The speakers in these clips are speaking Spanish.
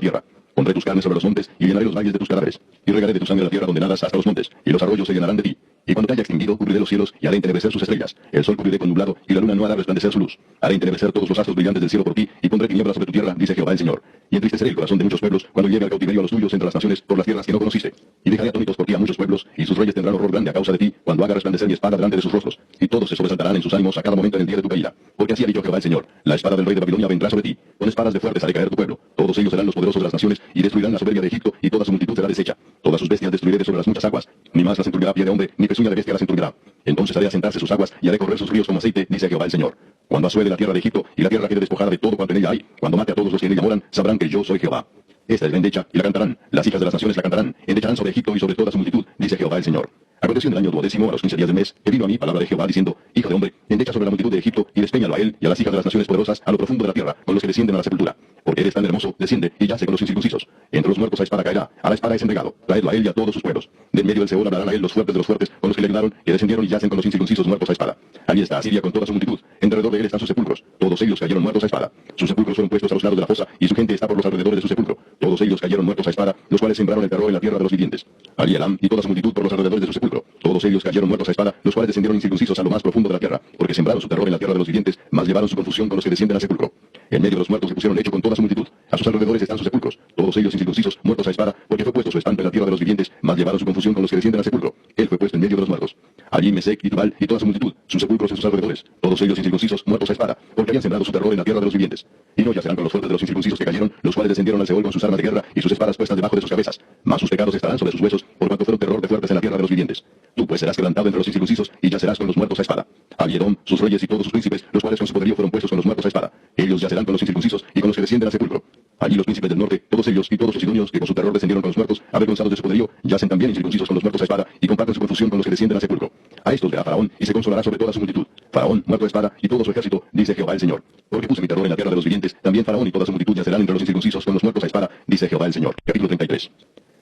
tierra. Pondré tus carnes sobre los montes, y llenaré los valles de tus cadáveres. Y regaré de tu sangre la tierra donde nadas hasta los montes, y los arroyos se llenarán de ti. Y cuando te haya extinguido, cubriré los cielos, y haré entenebrecer sus estrellas. El sol cubriré con nublado, y la luna no hará resplandecer su luz. Haré entenebrecer todos los astros brillantes del cielo por ti, y pondré tinieblas sobre tu tierra, dice Jehová el Señor. Y entristeceré el corazón de muchos pueblos, cuando lleve al cautiverio a los tuyos entre las naciones, por las tierras que no conociste. Y dejaré atónitos por ti a muchos pueblos, y sus reyes tendrán horror grande a causa de ti, cuando haga resplandecer mi espada delante de sus rostros. Y todos se sobresaltarán en sus ánimos a cada momento en el día de tu caída. Porque así ha dicho Jehová el Señor: la espada del rey de Babilonia vendrá sobre ti. Con espadas de fuertes haré caer tu pueblo. Todos ellos serán los poderosos de las naciones, y destruirán la soberbia de Egipto, y toda su multitud será deshecha. Todas sus bestias destruiré de sobre las muchas aguas. Ni más las enturbiará pie de hombre, ni pezuña de bestia las enturbirá. Entonces haré asentarse sus aguas, y haré correr sus ríos como aceite, dice Jehová el Señor. Cuando asuele la tierra de Egipto, y la tierra quede despojada de todo cuanto en ella hay, cuando mate a todos los que en ella moran, sabrán que yo soy Jehová. Esta es la endecha, y la cantarán. Las hijas de las naciones la cantarán. Endecharán sobre Egipto y sobre toda su multitud, dice Jehová el Señor. Aconteció en el año 12º, a los 15 días del mes, que vino a mí palabra de Jehová, diciendo: Hijo de hombre, endecha sobre la multitud de Egipto, y despeñalo a él y a las hijas de las naciones poderosas a lo profundo de la tierra, con los que descienden a la sepultura. Porque eres tan hermoso, desciende, y yace con los incircuncisos. Entre los muertos a espada caerá, a la espada es entregado. Traedlo a él y a todos sus pueblos. De en medio del Seol hablarán a él los fuertes de los fuertes, con los que le ayudaron, que descendieron y yacen con los incircuncisos muertos a espada. Allí está Asiria con toda su multitud. En derredor de él están sus sepulcros. Todos ellos cayeron muertos a espada. Sus sepulcros fueron puestos a los lados de la fosa, y su gente está por los alrededores de su sepulcro. Todos ellos cayeron muertos a espada, los cuales sembraron el terror en la tierra de los vivientes. Allí Elam y toda su multitud por los alrededores de su sepulcro. Todos ellos cayeron muertos a espada, los cuales descendieron incircuncisos a lo más profundo de la tierra, porque sembraron su terror en la tierra de los vivientes, mas llevaron su confusión con los que descienden al sepulcro. En medio de los muertos se pusieron lecho con toda su multitud. A sus alrededores están sus sepulcros. Todos ellos incircuncisos, muertos a espada, porque fue puesto su espanto en la tierra de los vivientes, mas llevaron su confusión con los que descienden al sepulcro. Él fue puesto en medio de los muertos. Allí Mesec y Tubal y toda su multitud, sus sepulcros en sus alrededores. Todos ellos incircuncisos, muertos a espada, porque habían sembrado su terror en la tierra de los vivientes. Y no yacerán con los fuertes de los incircuncisos que cayeron, los cuales descendieron al Seol con sus armas de guerra y sus espadas puestas debajo de sus cabezas. Mas sus pecados estarán sobre sus huesos, por cuanto fueron terror de fuertes en la tierra de los vivientes. Tú pues serás quebrantado entre los incircuncisos, y yacerás con los muertos a espada. Allí Edom, sus reyes y todos sus príncipes, los cuales con su poderío fueron puestos con los muertos a espada. Ellos yacerán con los incircuncisos y con los que descienden al sepulcro. Allí los príncipes del norte, todos ellos y todos los sidonios que con su terror descendieron con los muertos, avergonzados de su poderío, yacen también incircuncisos con los muertos a espada, y comparten su confusión con los que descienden al sepulcro. A estos verá Faraón, y se consolará sobre toda su multitud. Faraón, muerto a espada, y todo su ejército, dice Jehová el Señor. Porque puse mi terror en la tierra de los vivientes, también Faraón y toda su multitud yacerán entre los incircuncisos con los muertos a espada, dice Jehová el Señor. Capítulo 33.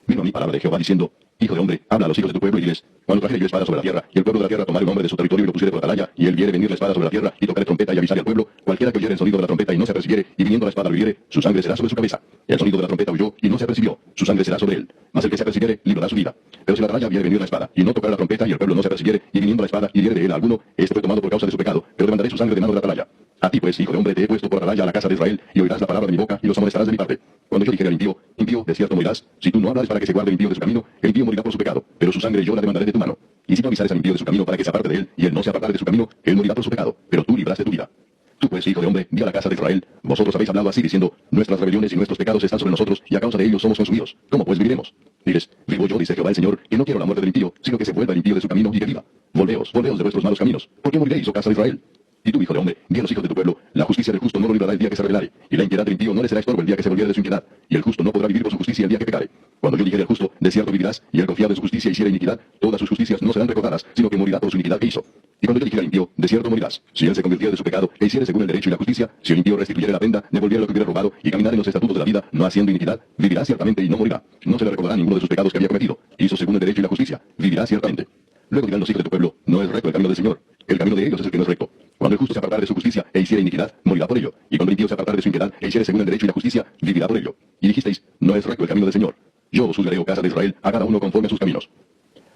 Vino a mí palabra de Jehová diciendo: Hijo de hombre, habla a los hijos de tu pueblo y diles: Cuando trajere yo espada sobre la tierra, y el pueblo de la tierra tomare un hombre de su territorio y lo pusiere por atalaya, y él viere venir la espada sobre la tierra, y tocare trompeta y avisare al pueblo, cualquiera que oyere el sonido de la trompeta y no se apercibiere, y viniendo la espada lo hiriere, su sangre será sobre su cabeza. El sonido de la trompeta huyó, y no se apercibió, su sangre será sobre él. Mas el que se apercibiere, librará su vida. Pero si la atalaya viere venir la espada, y no tocar la trompeta, y el pueblo no se apercibiere, y viniendo la espada hiriere de él a alguno, este fue tomado por causa de su pecado, pero demandaré su sangre de mano de la atalaya. A ti pues, hijo de hombre, te he puesto por atalaya a la casa de Israel, y oirás la palabra de mi boca, y los amonestarás de mi parte. Cuando yo dijere al impío: Impío, de cierto morirás, si tú no hablas para que se guarde el impío de su camino, el impío morirá por su pecado, pero su sangre yo la demandaré de tu mano. Y si no avisares al impío de su camino para que se aparte de él, y él no se apartare de su camino, él morirá por su pecado, pero tú libraste tu vida. Tú pues, hijo de hombre, di a la casa de Israel: Vosotros habéis hablado así, diciendo: Nuestras rebeliones y nuestros pecados están sobre nosotros, y a causa de ellos somos consumidos. ¿Cómo pues viviremos? Diles: Vivo yo, dice Jehová el Señor, que no quiero la muerte del impío, sino que se vuelva el impío de su camino y que viva. Volveos, volveos de vuestros malos caminos. ¿Por qué moriréis, oh casa de Israel? Y tú, hijo de hombre, di a los hijos de tu pueblo: La justicia del justo no lo librará el día que se rebelare, y la impiedad del impío no le será estorbo el día que se volviere de su impiedad, y el justo no podrá vivir por su justicia el día que pecare. Cuando yo dijere al justo: De cierto vivirás, y el confiado en su justicia hiciere iniquidad, todas sus justicias no serán recordadas, sino que morirá por su iniquidad que hizo. Y cuando yo dijere al impío: De cierto morirás, si él se convirtiere de su pecado, e hiciere según el derecho y la justicia, si el impío restituyere la prenda, devolviere lo que hubiera robado, y caminare en los estatutos de la vida, no haciendo iniquidad, vivirá ciertamente y no morirá. No se le recordará ninguno de sus pecados que había cometido. Hizo según el derecho y la justicia, vivirá ciertamente. Luego dirán los hijos de tu pueblo: No es recto el camino del Señor. El camino de ellos es el que no es recto. Cuando el justo se apartare de su justicia e hiciere iniquidad, morirá por ello. Y cuando el impío se apartare de su impiedad e hiciere según el derecho y la justicia, vivirá por ello. Y dijisteis: No es recto el camino del Señor. Yo os juzgaré, oh casa de Israel, a cada uno conforme a sus caminos.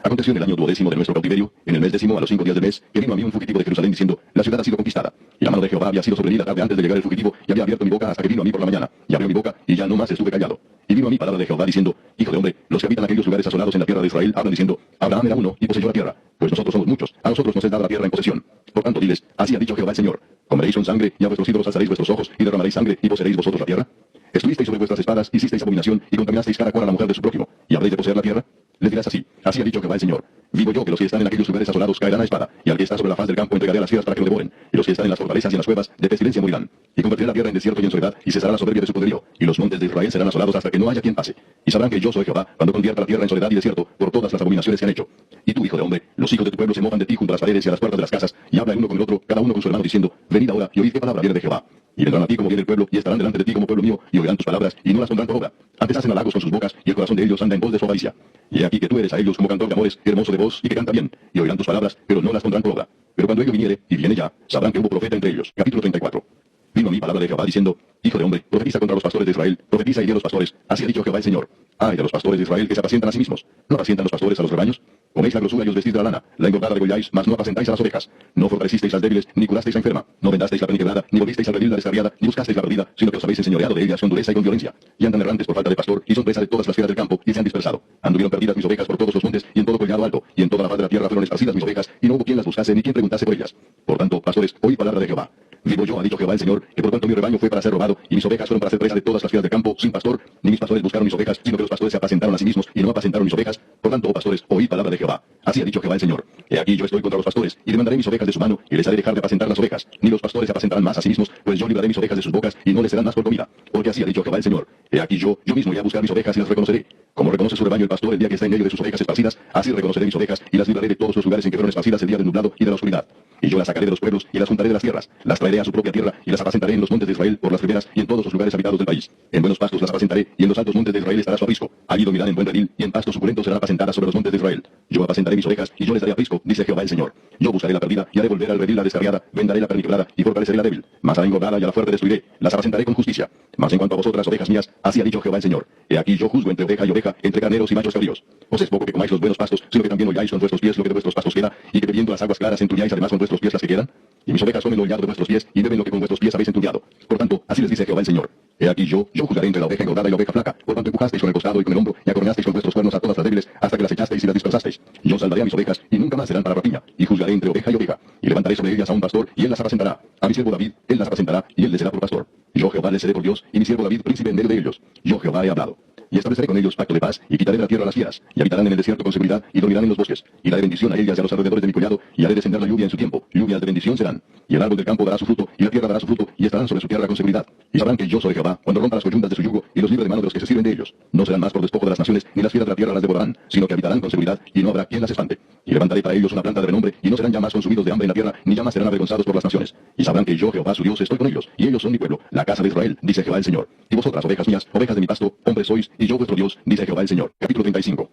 Aconteció en el año 12º de nuestro cautiverio, en el mes 10º, a los 5 días del mes, que vino a mí un fugitivo de Jerusalén diciendo: La ciudad ha sido conquistada. Y la mano de Jehová había sido sobre mí la tarde antes de llegar el fugitivo, y había abierto mi boca hasta que vino a mí por la mañana. Y abrió mi boca, y ya no más estuve callado. Y vino a mí palabra de Jehová diciendo: Hijo de hombre, los que habitan aquellos lugares asolados en la tierra de Israel hablan diciendo: Abraham era uno, y poseyó la tierra. Pues nosotros somos muchos, a nosotros nos es dada la tierra en posesión. Por tanto, diles: Así ha dicho Jehová el Señor: Comeréis con sangre, y a vuestros ídolos alzaréis vuestros ojos, y derramaréis sangre, y poseeréis vosotros la tierra. Estuvisteis sobre vuestras espadas, hicisteis abominación, y contaminasteis cada cual a la mujer de su prójimo, y habréis de poseer la tierra. Le dirás así: Así ha dicho Jehová el Señor: Vivo yo, que los que están en aquellos lugares asolados caerán a espada, y al que está sobre la faz del campo entregaré a las fieras para que lo devoren, y los que están en las fortalezas y en las cuevas de pestilencia morirán. Y convertiré la tierra en desierto y en soledad, y cesará la soberbia de su poderío, y los montes de Israel serán asolados hasta que no haya quien pase. Y sabrán que yo soy Jehová, cuando convierta la tierra en soledad y desierto por todas las abominaciones que han hecho. Y tú, hijo de hombre, los hijos de tu pueblo se mojan de ti junto a las paredes y a las puertas de las casas, y hablan uno con el otro, cada uno con su hermano, diciendo: Venid ahora, y oíd qué palabra viene de Jehová. Y vendrán a ti como viene el pueblo, y estarán delante de ti como pueblo mío, y oirán tus palabras, y no las pondrán por obra. Antes hacen halagos con sus bocas, y el corazón de ellos anda en pos de su avaricia. Y he aquí que tú eres a ellos como cantor de amores, hermoso de voz, y que canta bien, y oirán tus palabras, pero no las pondrán por obra. Pero cuando ello viniere, y viene ya, sabrán que hubo profeta entre ellos. Capítulo 34. Vino a mí palabra de Jehová diciendo: Hijo de hombre, profetiza contra los pastores de Israel, profetiza y di a los pastores, así ha dicho Jehová el Señor. Ay de los pastores de Israel que se apacientan a sí mismos. ¿No apacientan los pastores a los rebaños? Coméis la grosura y os vestís de la lana, la engordada degolláis, mas no apacentáis a las ovejas. No fortalecisteis a las débiles, ni curasteis a la enferma, no vendasteis la quebrada, ni volvisteis al redil la descarriada, ni buscasteis la perdida, sino que os habéis enseñoreado de ellas con dureza y con violencia. Y andan errantes por falta de pastor, y son presa de todas las fieras del campo, y se han dispersado. Anduvieron perdidas mis ovejas por todos los montes, y en todo collado alto, y en toda la faz de la tierra fueron esparcidas mis ovejas, y no hubo quien las buscase, ni quien preguntase por ellas. Por tanto, pastores, oíd palabra de Jehová. Vivo yo, ha dicho Jehová el Señor, que por tanto mi rebaño fue para ser robado, y mis ovejas fueron para ser presa de todas las fieras del campo, sin pastor, ni mis pastores buscaron mis ovejas, sino que los pastores se apacentaron a sí mismos, y no apacentaron mis ovejas. Por tanto, oh pastores, oíd palabra de Jehová. Así ha dicho Jehová el Señor. He aquí yo estoy contra los pastores, y demandaré mis ovejas de su mano, y les haré dejar de apacentar las ovejas. Ni los pastores se apacentarán más a sí mismos, pues yo libraré mis ovejas de sus bocas, y no les serán más por comida. Porque así ha dicho Jehová el Señor. He aquí yo mismo iré a buscar mis ovejas y las reconoceré. Como reconoce su rebaño el pastor el día que está en medio de sus ovejas esparcidas, así reconoceré mis ovejas, y las libraré de todos los lugares en que fueron esparcidas el día del nublado y de la oscuridad. Y yo las sacaré de los pueblos, y las juntaré de las tierras, las traeré a su propia tierra, y las apacentaré en los montes de Israel por las riberas y en todos los lugares habitados del país. En buenos pastos las apacentaré, y en los altos montes de Israel estará su aprisco. Allí dormirán en buen redil, y en pastos suculentos serán apacentadas sobre los montes de Israel. Yo apacentaré mis ovejas, y yo les daré aprisco, dice Jehová el Señor. Yo buscaré la perdida, y haré volver al redil la descarriada, vendaré la perniquebrada, y fortaleceré la débil. Mas a la engordada y a la fuerte destruiré, las apacentaré con justicia. Mas en cuanto a vosotras, ovejas mías, así ha dicho Jehová el Señor. He aquí yo juzgo entre oveja y oveja, entre carneros y machos cabríos. Os es poco que comáis los buenos pastos, sino que también holláis con vuestros pies lo que de vuestros pastos queda, y que bebiendo las aguas claras entulláis además con vuestros pies las que quedan. Y mis ovejas comen lo hollado de vuestros pies, y beben lo que con vuestros pies habéis entullado. Por tanto, así les dice Jehová el Señor. He aquí yo juzgaré entre la oveja engordada y la oveja flaca, por tanto empujasteis con el costado y con el hombro, y acorneasteis con vuestros cuernos a todas las débiles, hasta que las echasteis y las dispersasteis. Yo salvaré a mis ovejas, y nunca más serán para rapiña, y juzgaré entre oveja y oveja, y levantaré sobre ellas a un pastor, y él las apacentará. A mi siervo David, él las apacentará, y él les será por pastor. Yo Jehová les seré por Dios, y mi siervo David príncipe en medio de ellos. Yo Jehová he hablado. Y estableceré con ellos pacto de paz, y quitaré de la tierra las fieras, y habitarán en el desierto con seguridad, y dormirán en los bosques. Y daré bendición a ellas y a los alrededores de mi collado, y haré descender la lluvia en su tiempo. Lluvias de bendición serán. Y el árbol del campo dará su fruto, y la tierra dará su fruto, y estarán sobre su tierra con seguridad. Y sabrán que yo soy Jehová, cuando rompa las coyuntas de su yugo, y los libre de mano de los que se sirven de ellos. No serán más por despojo de las naciones, ni las fieras de la tierra las devorarán, sino que habitarán con seguridad, y no habrá quien las espante. Y levantaré para ellos una planta de renombre, y no serán ya más consumidos de hambre en la tierra, ni ya más serán avergonzados por las naciones. Y sabrán que yo, Jehová, su Dios, estoy con ellos, y ellos son mi pueblo, la casa de Israel, dice Jehová el Señor. Y vosotras, ovejas mías, ovejas de mi pasto, hombres sois, y yo vuestro Dios, dice Jehová el Señor. Capítulo 35.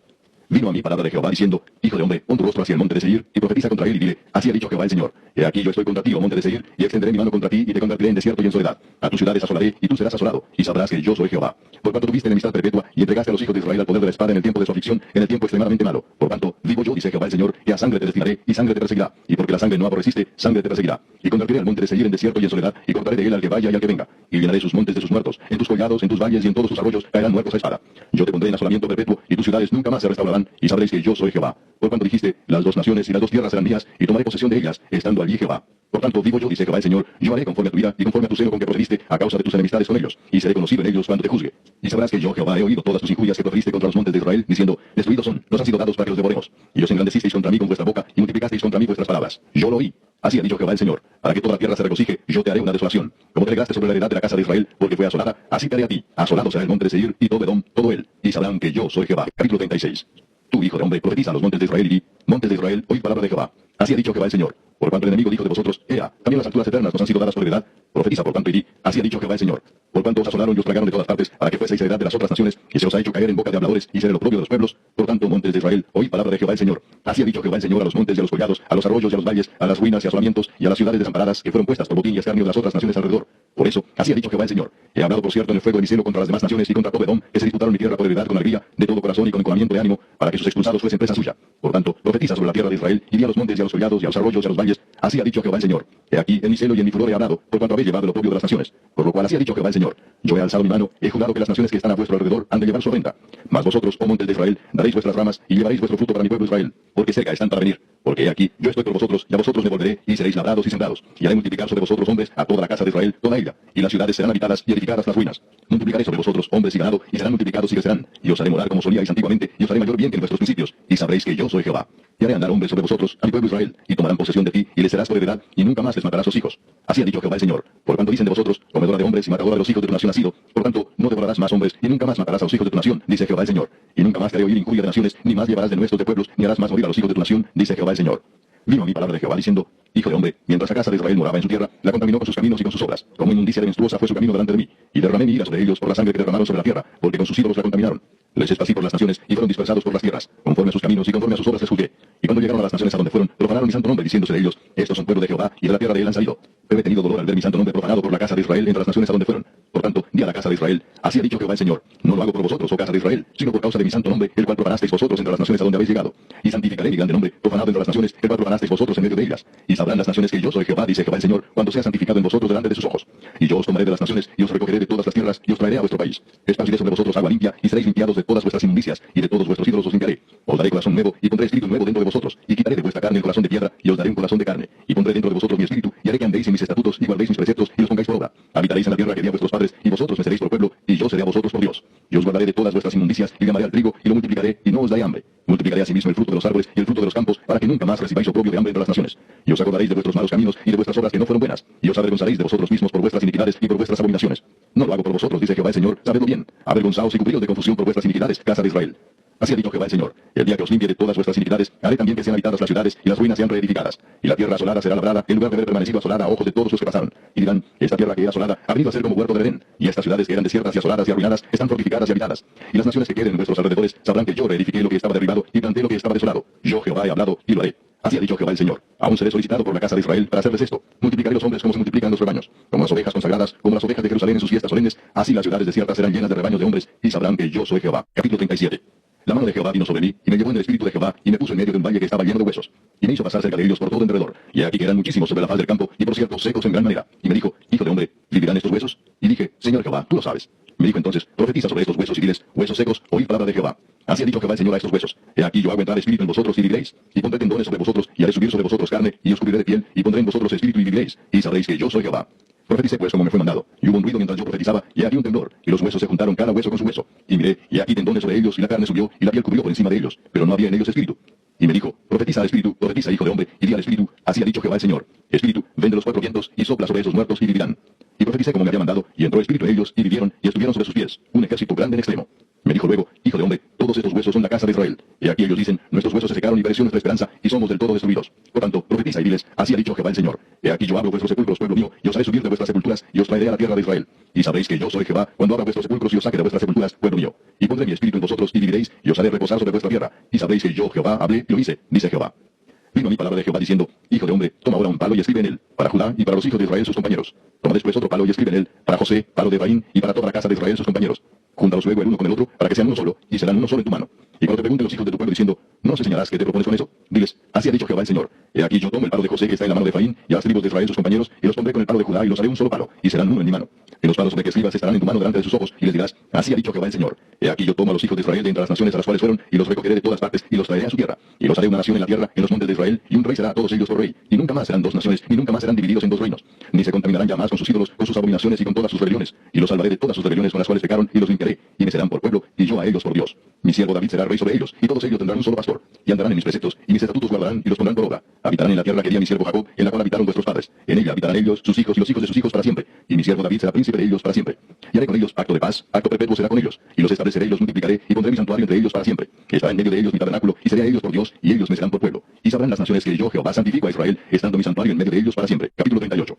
Vino a mí palabra de Jehová diciendo, Hijo de hombre, pon tu rostro hacia el monte de Seir, y profetiza contra él y dile, así ha dicho Jehová el Señor. He aquí yo estoy contra ti, oh monte de Seir, y extenderé mi mano contra ti, y te convertiré en desierto y en soledad. A tus ciudades asolaré, y tú serás asolado, y sabrás que yo soy Jehová. Por cuanto tuviste enemistad perpetua, y entregaste a los hijos de Israel al poder de la espada en el tiempo de su aflicción, en el tiempo extremadamente malo. Por tanto, vivo yo, dice Jehová el Señor, que a sangre te destinaré, y sangre te perseguirá. Y porque la sangre no aborreciste, sangre te perseguirá. Y convertiré al monte de Seir en desierto y en soledad, y cortaré de él al que vaya y al que venga. Y llenaré sus montes de sus muertos, en tus collados, en tus valles y en todos sus arroyos caerán muertos a espada. Yo te pondré en asolamiento perpetuo, y tus ciudades nunca más se restaurarán, y sabréis que yo soy Jehová. Por cuanto dijiste, las dos naciones y las dos tierras serán mías, y tomaré posesión de ellas, estando allí Jehová. Por tanto, vivo yo, dice Jehová el Señor, yo haré conforme a tu ira y conforme a tu celo con que procediste a causa de tus enemistades con ellos, y seré conocido en ellos cuando te juzgue. Y sabrás que yo, Jehová, he oído todas tus injurias que proferiste contra los montes de Israel, diciendo, destruidos son, nos han sido dados para que los devoremos. Y os engrandecisteis contra mí con vuestra boca, y multiplicasteis contra mí vuestras palabras. Yo lo oí. Así ha dicho Jehová el Señor, para que toda la tierra se regocije, yo te haré una desolación. Como te legaste sobre la heredad de la casa de Israel, porque fue asolada, así te haré a ti. Asolado será el monte de Seir, y todo Edom, todo él. Y sabrán que yo soy Jehová. Capítulo 36. Tú, hijo de hombre, profetiza a los montes de Israel y di, montes de Israel, oíd palabra de Jehová. Así ha dicho Jehová el Señor. Por cuanto el enemigo dijo de vosotros, Ea, también las alturas eternas nos han sido dadas por heredad. Profetiza por tanto y di, así ha dicho Jehová el Señor. Por cuanto os asolaron y os plagaron de todas partes, para que fueseis heredad de las otras naciones, y se os ha hecho caer en boca de habladores y ser el oprobio de los pueblos. Por tanto, montes de Israel, oíd palabra de Jehová el Señor. Así ha dicho Jehová el Señor a los montes y a los collados, a los arroyos y a los valles, a las ruinas y asolamientos, y a las ciudades desamparadas que fueron puestas por botín y escarnio de las otras naciones alrededor. Por eso, así ha dicho Jehová el Señor. He hablado, por cierto, en el fuego de mi cielo contra las demás naciones y contra todo Edom, que se disputaron mi tierra por heredad con alegría, de todo corazón y con encomiamiento de ánimo, para que sus expulsados fuesen presa suya. Por tanto, profetiza sobre la tierra de Israel, y di a los montes y a los collados y a los arroyos y a los valles, así ha dicho Jehová el Señor. He aquí, en mi celo y en mi furor he hablado, por cuanto habéis llevado el oprobio de las naciones. Por lo cual así ha dicho Jehová el Señor. Yo he alzado mi mano, he jurado que las naciones que están a vuestro alrededor han de llevar su renta. Mas vosotros, oh montes de Israel, daréis vuestras ramas y llevaréis vuestro fruto para mi pueblo Israel, porque cerca están para venir. Porque he aquí, yo estoy por vosotros, y a vosotros me volveré, y seréis labrados y sembrados, y haré multiplicar sobre vosotros hombres a toda la casa de Israel, toda ella, y las ciudades serán habitadas y edificadas las ruinas. Multiplicaré sobre vosotros hombres y ganado, y serán multiplicados y crecerán, y os haré morar como solíais antiguamente, y os haré mayor bien que en vuestros principios, y sabréis que yo soy Jehová. Y haré andar hombres sobre vosotros, a mi pueblo Israel, y tomarán posesión de ti, y les serás por heredad, y nunca más les matarás sus hijos. Así ha dicho Jehová el Señor. Por cuanto dicen de vosotros, comedora de hombres y matadora de los hijos de tu nación has sido, por tanto, no devorarás más hombres, y nunca más matarás a los hijos de tu nación, dice Jehová el Señor. Y nunca más te haré oír injuria de naciones, ni más llevarás de nuestros de pueblos, ni harás más morir a los hijos de tu nación, dice Jehová el Señor. Vino a mí palabra de Jehová diciendo, Hijo de hombre, mientras la casa de Israel moraba en su tierra, la contaminó con sus caminos y con sus obras. Como inmundicia demonstruosa fue su camino delante de mí, y derramé mi ira sobre ellos por la sangre que derramaron sobre la tierra, porque con sus ídolos la contaminaron. Les esparcí por las naciones, y fueron dispersados por las tierras, conforme a sus caminos y conforme a sus obras les juzgué. Y cuando llegaron a las naciones a donde fueron, profanaron mi santo nombre, diciéndose de ellos, estos son pueblo de Jehová, y de la tierra de él han salido. Pero he tenido dolor al ver mi santo nombre profanado por la casa de Israel entre las naciones a donde fueron. Por tanto, di a la casa de Israel, así ha dicho Jehová el Señor, no lo hago por vosotros, oh casa de Israel, sino por causa de mi santo nombre, el cual profanasteis vosotros entre las naciones a donde habéis llegado. Y santificaré mi grande nombre, profanado entre las naciones, el cual profanasteis vosotros en medio de ellas. Y sabrán las naciones que yo soy Jehová, dice Jehová el Señor, cuando sea santificado en vosotros delante de sus ojos. Y yo os tomaré de las naciones, y os recogeré de todas las tierras, y os traeré a vuestro país. Esparciré sobre vosotros agua limpia, y seréis limpiados de todas vuestras inmundicias, y de todos vuestros ídolos os limpiaré. Os daré corazón nuevo, y pondré espíritu nuevo dentro de vosotros, y quitaré de vuestra carne el corazón de piedra, y os daré un corazón de carne. Y pondré dentro de vosotros mi espíritu, y haré que andéis en mis estatutos, y guardéis mis preceptos, y los pongáis por obra. Habitaréis en la tierra que di a vuestros padres, y vosotros me seréis por pueblo, y yo seré a vosotros por Dios. Y os guardaré de todas vuestras inmundicias, y llamaré al trigo, y lo multiplicaré, y no os daré hambre. Multiplicaré asimismo el fruto de los árboles, y el fruto de los campos, para que nunca más recibáis oprobio de hambre entre las naciones. Y os acordaréis de vuestros malos caminos, y de vuestras obras que no fueron buenas, y os avergonzaréis de vosotros mismos por vuestras iniquidades, y por vuestras abominaciones. No lo hago por vosotros, dice Jehová el Señor, sabedlo bien. Avergonzaos y cubríos de confusión por vuestras iniquidades, casa de Israel. Así ha dicho Jehová el Señor, el día que os limpie de todas vuestras iniquidades, haré también que sean habitadas las ciudades, y las ruinas sean reedificadas. Y la tierra asolada será labrada, en lugar de haber permanecido asolada a ojos de todos los que pasaron. Y dirán, esta tierra que era asolada ha venido a ser como huerto de Edén, y estas ciudades que eran desiertas y asoladas y arruinadas, están fortificadas y habitadas. Y las naciones que queden en vuestros alrededores sabrán que yo reedifiqué lo que estaba derribado, y planté lo que estaba desolado. Yo Jehová he hablado, y lo haré. Así ha dicho Jehová el Señor. Aún seré solicitado por la casa de Israel para hacerles esto. Multiplicaré los hombres como se multiplican los rebaños. Como las ovejas consagradas, como las ovejas de Jerusalén en sus fiestas solemnes, así las ciudades desiertas serán llenas de rebaños de hombres, y sabrán que yo soy Jehová. Capítulo 37. La mano de Jehová vino sobre mí, y me llevó en el espíritu de Jehová, y me puso en medio de un valle que estaba lleno de huesos. Y me hizo pasar cerca de ellos por todo alrededor. Y aquí que eran muchísimos sobre la faz del campo, y por cierto secos en gran manera. Y me dijo, hijo de hombre, ¿vivirán estos huesos? Y dije, Señor Jehová, tú lo sabes. Me dijo entonces, profetiza sobre estos huesos y diles, huesos secos, oíd palabra de Jehová. Así ha dicho Jehová el Señor a estos huesos. He aquí yo hago entrar espíritu en vosotros y viviréis. Y pondré tendones sobre vosotros, y haré subir sobre vosotros carne, y os cubriré de piel, y pondré en vosotros espíritu y viviréis. Y sabréis que yo soy Jehová. Profeticé pues como me fue mandado, y hubo un ruido mientras yo profetizaba, y aquí un temblor, y los huesos se juntaron cada hueso con su hueso. Y miré, y aquí tendones sobre ellos, y la carne subió, y la piel cubrió por encima de ellos, pero no había en ellos espíritu. Y me dijo, profetiza al espíritu, profetiza hijo de hombre, y di al espíritu, así ha dicho Jehová el Señor. Espíritu, ven de los cuatro vientos, y sopla sobre esos muertos, y vivirán. Y profeticé como me había mandado, y entró espíritu en ellos, y vivieron, y estuvieron sobre sus pies, un ejército grande en extremo. Me dijo luego, hijo de hombre, todos estos huesos son la casa de Israel. Y aquí ellos dicen, nuestros huesos se secaron y pereció nuestra esperanza, y somos del todo destruidos. Por tanto, profetiza y diles, así ha dicho Jehová el Señor. He aquí yo abro vuestros sepulcros, pueblo mío, y os haré subir de vuestras sepulturas, y os traeré a la tierra de Israel. Y sabréis que yo soy Jehová, cuando abra vuestros sepulcros y os saque de vuestras sepulturas, pueblo mío. Y pondré mi espíritu en vosotros, y viviréis, y os haré reposar sobre vuestra tierra. Y sabréis que yo Jehová hablé y lo hice, dice Jehová. Vino a mí palabra de Jehová diciendo, hijo de hombre, toma ahora un palo y escribe en él, para Judá y para los hijos de Israel sus compañeros. Toma después otro palo y escribe en él, para José, palo de Efraín, y para toda la casa de Israel sus compañeros. Júntalos luego el uno con el otro, para que sean uno solo, y serán uno solo en tu mano. Y cuando te pregunten los hijos de tu pueblo diciendo, ¿no nos enseñarás qué te propones con eso? Diles, así ha dicho Jehová el Señor. He aquí yo tomo el palo de José que está en la mano de Efraín, y a las tribus de Israel sus compañeros, y los pondré con el palo de Judá, y los haré un solo palo, y serán uno en mi mano. Y los palos sobre que escribas estarán en tu mano delante de sus ojos, y les dirás, así ha dicho Jehová el Señor. He aquí yo tomo a los hijos de Israel de entre las naciones a las cuales fueron, y los recogeré de todas partes, y los traeré a su tierra. Y los haré una nación en la tierra, en los montes de Israel, y un rey será a todos ellos por rey. Y nunca más serán dos naciones, ni nunca más serán divididos en dos reinos. Ni se contaminarán ya más con sus ídolos, con sus abominaciones y con todas sus rebeliones. Y los salvaré de todas sus rebeliones con las cuales pecaron, y los limpiaré, y me serán por pueblo, y yo a ellos por Dios. Mi siervo David será rey sobre ellos, y todos ellos tendrán un solo pastor. Y andarán en mis preceptos, y mis estatutos guardarán, y los pondrán por obra. Habitarán en la tierra que di a mi siervo Jacob, en la cual habitaron vuestros padres. En ella habitarán ellos, sus hijos y los hijos de sus hijos para siempre. Y mi siervo David será príncipe de ellos para siempre. Y haré con ellos pacto de paz, pacto perpetuo será con ellos. Y los estableceré y los multiplicaré, y pondré mi santuario entre ellos para siempre. Estará en medio de ellos mi tabernáculo, y seré a ellos por Dios, y ellos me serán por pueblo. Y sabrán las naciones que yo, Jehová, santifico a Israel, estando mi santuario en medio de ellos para siempre. Capítulo 38.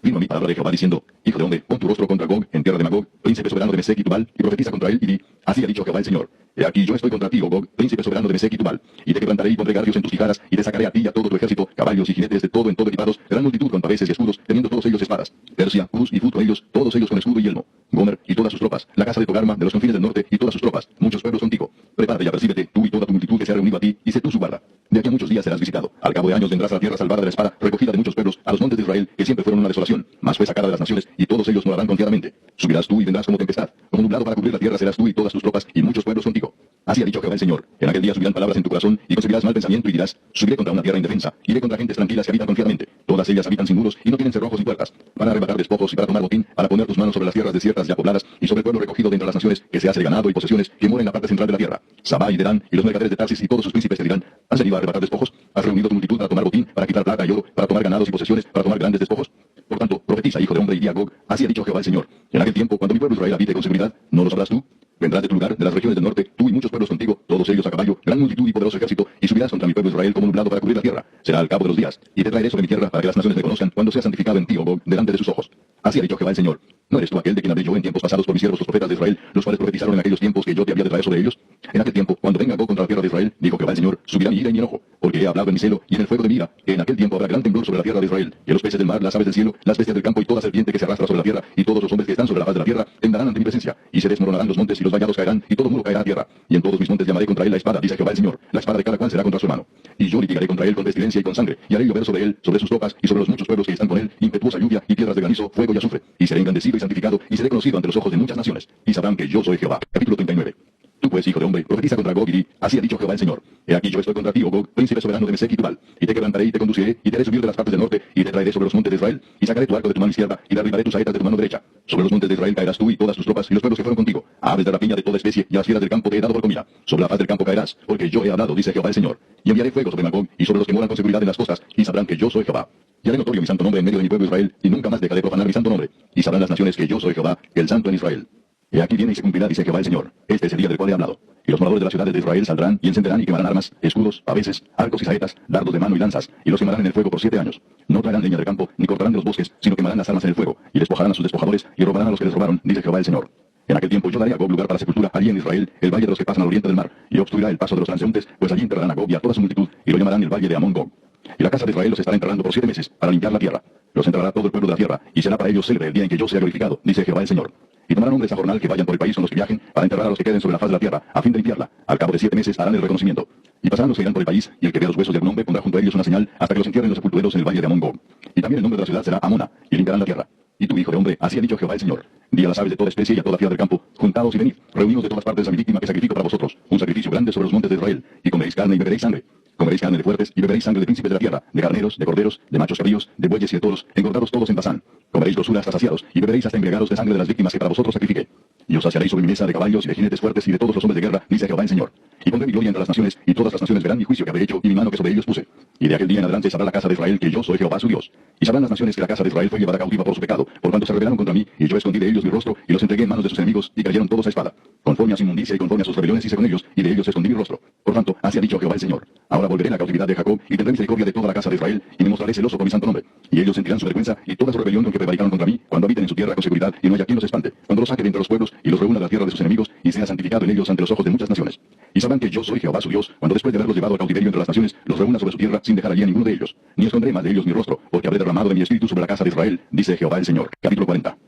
Vino a mi palabra de Jehová diciendo, hijo de hombre, pon tu rostro contra Gog, en tierra de Magog, príncipe soberano de Mesec y Tubal, y profetiza contra él, y di, así ha dicho Jehová el Señor. He aquí yo estoy contra ti, oh Gog, príncipe soberano de Mesec y Tubal, y te quebrantaré y pondré garfios en tus quijadas, y te sacaré a ti y a todo tu ejército, caballos y jinetes de todo en todo equipados, gran multitud con paveses y escudos, teniendo todos ellos espadas. Persia, Cus y Fut ellos, todos ellos con escudo y yelmo. Gomer y todas sus tropas, la casa de Togarma, de los confines del norte, y todas sus tropas, muchos pueblos contigo. Prepárate y apercíbete, tú y toda tu multitud que se ha reunido a ti, y sé tú su guarda. De aquí a muchos días serás visitado. Al cabo de años vendrás a la tierra salvada de la espada, recogida de muchos pueblos, a los montes de Israel, que siempre fueron una desolación, mas fue sacada de las naciones, y todos ellos morarán confiadamente. Subirás tú y vendrás como tempestad. Como nublado para cubrir la tierra serás tú y todas tus tropas, y muchos pueblos contigo. Así ha dicho Jehová el Señor. En aquel día subirán palabras en tu corazón, y concebirás mal pensamiento, y dirás, subiré contra una tierra indefensa, iré contra gentes tranquilas que habitan confiadamente. Todas ellas habitan sin muros, y no tienen cerrojos ni puertas. Para arrebatar despojos y para tomar botín, para poner tus manos sobre las tierras desiertas ya pobladas, y sobre el pueblo recogido de entre las naciones, que se hace de ganado y posesiones, que mora en la parte central de la tierra. Sabá y Dedán, y los mercaderes de Tarsis y todos sus príncipes te dirán, ¿has venido a arrebatar despojos? ¿Has reunido tu multitud para tomar botín, para quitar plata y oro, para tomar ganados y posesiones, para tomar grandes despojos? Por tanto, profetiza, hijo de hombre, y di a Gog, así ha dicho Jehová el Señor. En aquel tiempo, cuando mi pueblo Israel habite con seguridad, ¿no lo sabrás tú? Vendrás de tu lugar, de las regiones del norte, tú y muchos pueblos contigo, todos ellos a caballo, gran multitud y poderoso ejército, y subirás contra mi pueblo Israel como nublado para cubrir la tierra. Será al cabo de los días, y te traeré sobre mi tierra para que las naciones me conozcan cuando sea santificado en ti, oh Gog, delante de sus ojos. Así ha dicho Jehová el Señor. ¿No eres tú aquel de quien hablé yo en tiempos pasados por mis siervos los profetas de Israel, los cuales profetizaron en aquellos tiempos que yo te había de traer sobre ellos? En aquel tiempo, cuando venga Gog contra la tierra de Israel, dijo Jehová el Señor, subirá mi ira y mi enojo, porque porque he hablado en mi celo y en el fuego de mi ira, que en aquel tiempo habrá gran temblor sobre la tierra de Israel, y los peces del mar, las aves del cielo, las bestias del campo y toda serpiente que se arrastra sobre la tierra, y todos los hombres que están sobre la faz de la tierra, temblarán ante mi presencia, y se desmoronarán los montes y los vallados caerán, y todo muro caerá a tierra. Y en todos mis montes llamaré contra él la espada, dice Jehová el Señor. La espada de cada cual será contra su hermano. Y yo litigaré contra él con pestilencia y con sangre, y haré llover sobre él, sobre sus tropas y sobre los muchos pueblos que están con él, impetuosa lluvia y piedras de granizo, fuego y azufre. Y seré engrandecido y santificado, y seré conocido ante los ojos de muchas naciones. Y sabrán que yo soy Jehová. Capítulo 39. Tú pues, hijo de hombre, profetiza contra Gog y di, así ha dicho Jehová el Señor. He aquí yo estoy contra ti, oh Gog, príncipe soberano de Mesec y Tubal. Y te quebrantaré y te conduciré, y te haré subir de las partes del norte, y te traeré sobre los montes de Israel, y sacaré tu arco de tu mano izquierda, y derribaré tus saetas de tu mano derecha. Sobre los montes de Israel caerás tú y todas tus tropas, y los pueblos que fueron contigo. A aves de rapiña de toda especie, y a las fieras del campo te he dado por comida. Sobre la faz del campo caerás, porque yo he hablado, dice Jehová el Señor. Y enviaré fuego sobre Magog, y sobre los que moran con seguridad en las costas, y sabrán que yo soy Jehová. Y haré notorio mi santo nombre en medio de mi pueblo Israel, y nunca más dejaré profanar mi santo nombre. Y sabrán las naciones que yo soy Jehová, el santo en Israel. Y aquí viene y se cumplirá, dice Jehová el Señor. Este es el día del cual he hablado. Y los moradores de las ciudades de Israel saldrán y encenderán y quemarán armas, escudos, paveses, arcos y saetas, dardos de mano y lanzas, y los quemarán en el fuego por 7 años. No traerán leña del campo, ni cortarán de los bosques, sino quemarán las armas en el fuego, y despojarán a sus despojadores, y robarán a los que les robaron, dice Jehová el Señor. En aquel tiempo yo daré a Gog lugar para sepultura allí en Israel, el valle de los que pasan al oriente del mar, y obstruirá el paso de los transeúntes, pues allí enterrarán a Gog y a toda su multitud, y lo llamarán el valle de Amón Gog. Y la casa de Israel los estará enterrando por 7 meses, para limpiar la tierra. Los enterrará todo el pueblo de la tierra, y será para ellos célebre el día en que yo sea glorificado, dice Jehová el Señor. Y tomarán hombres a jornal que vayan por el país con los que viajen, para enterrar a los que queden sobre la faz de la tierra, a fin de limpiarla. Al cabo de 7 meses harán el reconocimiento. Y pasarán los que irán por el país, y el que vea los huesos de algún hombre pondrá junto a ellos una señal, hasta que los entierren los sepultureros en el valle de Amón Gog. Y también el nombre de la ciudad será Amona, y limpiarán la tierra. Y tú, hijo de hombre, así ha dicho Jehová el Señor. Di a las aves de toda especie y a toda fiera del campo, juntaos y venid, reunidos de todas partes a mi víctima que sacrifico para vosotros, un sacrificio grande sobre los montes de Israel, y comeréis carne y beberéis sangre. Comeréis carne de fuertes y beberéis sangre de príncipes de la tierra, de carneros, de corderos, de machos cabríos, de bueyes y de toros, engordados todos en Basán. Comeréis grosura hasta saciados, y beberéis hasta embriagados de sangre de las víctimas que para vosotros sacrifiqué. Y os saciaréis sobre mi mesa de caballos y de jinetes fuertes y de todos los hombres de guerra, dice Jehová el Señor. Y pondré mi gloria entre las naciones, y todas las naciones verán mi juicio que habré hecho, y mi mano que sobre ellos puse. Y de aquel día en adelante sabrá la casa de Israel que yo soy Jehová su Dios. Y sabrán las naciones que la casa de Israel fue llevada cautiva por su pecado, por cuanto se rebelaron contra mí, y yo escondí de ellos mi rostro, y los entregué en manos de sus enemigos, y cayeron todos a espada. Conforme a su inmundicia y conforme a sus rebeliones hice con ellos, y de ellos escondí mi rostro. Por tanto, así ha dicho Jehová el Señor. Ahora volveré a la cautividad de Jacob, y tendré misericordia de toda la casa de Israel, y me mostraré celoso por mi santo nombre. Y ellos sentirán su vergüenza y toda su rebelión con que prevaricaron contra mí, cuando habiten en su tierra con seguridad, y no haya quien los espante, cuando los saque de entre los pueblos, y los reúna de la tierra de sus enemigos, y sea santificado en ellos ante los ojos de muchas naciones. Y sabrán que yo soy Jehová su Dios, cuando después de haberlos llevado al cautiverio entre las naciones, los reúna sobre su tierra sin dejar allí a ninguno de ellos. Ni esconderé más de ellos mi rostro, porque habré derramado de mi espíritu sobre la casa de Israel, dice Jehová el Señor. Capítulo 40.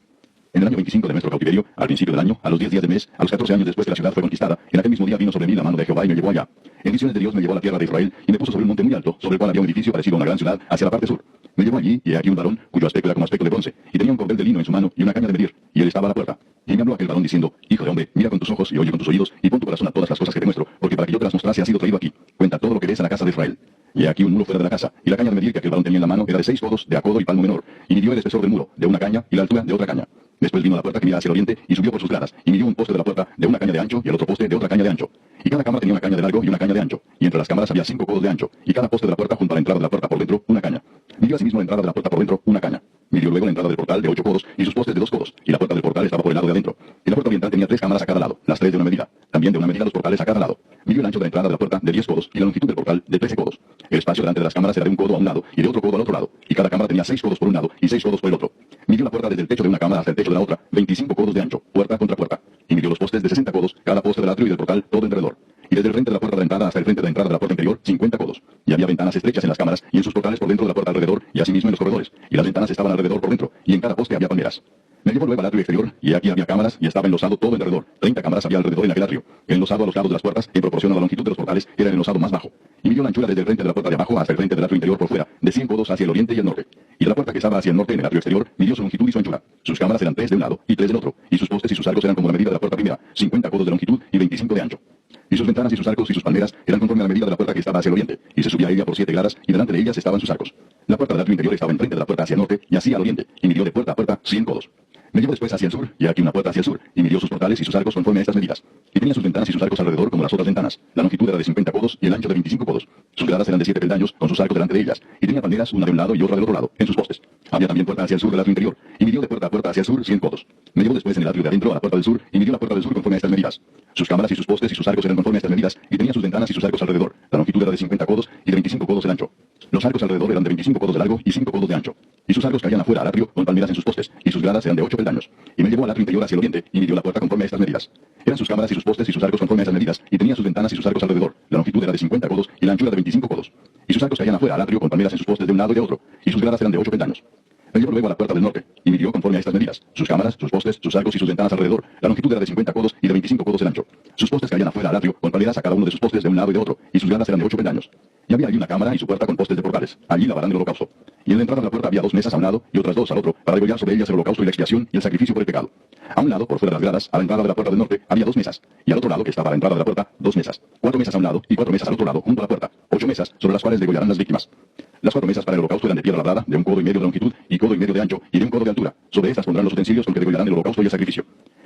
En el año 25 de nuestro cautiverio, al principio del año, a los 10 días del mes, a los 14 años después que la ciudad fue conquistada, en aquel mismo día vino sobre mí la mano de Jehová y me llevó allá. En visiones de Dios me llevó a la tierra de Israel y me puso sobre un monte muy alto, sobre el cual había un edificio parecido a una gran ciudad, hacia la parte sur. Me llevó allí, y he aquí un varón, cuyo aspecto era como aspecto de bronce, y tenía un cordel de lino en su mano y una caña de medir, y él estaba a la puerta. Y me habló aquel varón diciendo, hijo de hombre, mira con tus ojos y oye con tus oídos, y pon tu corazón a todas las cosas que te muestro, porque para que yo te las mostrase has sido traído aquí. Cuenta todo lo que ves a la casa de Israel. Y aquí un muro fuera de la casa, y la caña de medir que aquel varón tenía en la mano era de 6 codos, de a codo y palmo menor, y midió el espesor del muro, de una caña, y la altura de otra caña. Después vino a la puerta que mira hacia el oriente, y subió por sus gradas, y midió un poste de la puerta de una caña de ancho, y el otro poste de otra caña de ancho. Y cada cámara tenía una caña de largo y una caña de ancho, y entre las cámaras había 5 codos de ancho, y cada poste de la puerta junto a la entrada de la puerta por dentro una caña. Midió asimismo la entrada de la puerta por dentro una caña. Midió luego la entrada del portal de 8 codos, y sus postes de 2 codos, y la puerta del portal estaba por el lado de adentro. Y la puerta oriental tenía 3 cámaras a cada lado, las 3 de una medida, también de una medida los portales a cada lado. Midió el ancho de la entrada de la puerta de 10 codos, y la longitud del portal de 13 codos. El espacio delante de las cámaras era de un codo a un lado, y de otro codo al otro lado, y cada cámara tenía 6 codos por un lado, y 6 codos por el otro. Midió la puerta desde el techo de una cámara hasta el techo de la otra, 25 codos de ancho, puerta contra puerta. Y midió los postes de 60 codos, cada poste del atrio y del portal, todo alrededor. Y desde el frente de la puerta de la entrada hasta el frente de la entrada de la puerta interior, 50 codos. Y había ventanas estrechas en las cámaras, y en sus portales por dentro de la puerta alrededor, y asimismo en los corredores. Y las ventanas estaban alrededor por dentro, y en cada poste había palmeras. Me llevó luego al atrio exterior, y aquí había cámaras, y estaba enlosado todo alrededor. 30 cámaras había alrededor en aquel atrio. Enlosado a los lados de las puertas, en proporción a la longitud de los portales, era el enlosado más bajo. Y midió la anchura desde el frente de la puerta de abajo hasta el frente del atrio interior por fuera, de 100 codos hacia el oriente y el norte. Y de la puerta que estaba hacia el norte en el atrio exterior, midió su longitud y su anchura. Sus cámaras eran 3 de un lado y 3 del otro, y sus postes y sus arcos eran como la medida de la puerta primera, 50 codos de longitud y 25 de ancho. Y sus ventanas y sus arcos y sus palmeras eran conforme a la medida de la puerta que estaba hacia el oriente, y se subía a ella por 7 gradas, y delante de ellas estaban sus arcos. La puerta del atrio interior estaba enfrente de la puerta hacia el norte, y así al oriente, y midió de puerta a puerta 100 codos. Me llevó después hacia el sur, y aquí una puerta hacia el sur, y midió sus portales y sus arcos conforme a estas medidas. Y tenía sus ventanas y sus arcos alrededor como las otras ventanas. La longitud era de 50 codos y el ancho de 25 codos. Sus gradas eran de 7 peldaños, con sus arcos delante de ellas, y tenía palmeras una de un lado y otra del otro lado, en sus postes. Había también puerta hacia el sur del atrio interior, y midió de puerta a puerta hacia el sur 100 codos. Me llevó después en el atrio de adentro a la puerta del sur, y midió la puerta del sur conforme a estas medidas. Sus cámaras y sus postes y sus arcos eran conforme a estas medidas, y tenía sus ventanas y sus arcos alrededor. La longitud era de 50 codos y de 25 codos el ancho. Los arcos alrededor eran de 25 codos de largo y 5 codos de ancho. Y sus arcos caían afuera al atrio con palmeras en sus postes, y sus gradas eran de 8 peldaños. Y me llevó al atrio interior hacia el oriente, y midió la puerta conforme a estas medidas. Eran sus cámaras y sus postes y sus arcos conforme a estas medidas, y tenía sus ventanas y sus arcos alrededor. La longitud era de 50 codos y la anchura de 25 codos. y sus arcos caían afuera al atrio con palmeras en sus postes de un lado y de otro, y sus gradas eran de 8 peldaños. Me llevó luego a la puerta del norte, y midió conforme a estas medidas, sus cámaras, sus postes, sus arcos y sus ventanas alrededor. La longitud era de 50 codos y de 25 codos el ancho. Sus postes caían afuera al atrio, con palmeras a cada uno de sus postes de un lado y de otro, y sus gradas eran de 8 peldaños. Y había allí una cámara y su puerta con postes de portales. Allí la baranda del holocausto. Y en la entrada de la puerta había 2 mesas a un lado y otras 2 al otro, para degollar sobre ellas el holocausto y la expiación y el sacrificio por el pecado. A un lado, por fuera de las gradas, a la entrada de la puerta del norte, había 2 mesas. Y al otro lado, que estaba a la entrada de la puerta, 2 mesas. 4 mesas a un lado y 4 mesas al otro lado, junto a la puerta. 8 mesas, sobre las cuales degollarán las víctimas. Las 4 mesas para el holocausto eran de piedra labrada, de 1 codo y medio de longitud, y codo y medio de ancho, y de 1 codo de altura. Sobre estas pondrán los utensilios con que degollarán el holocausto y el sacrificio.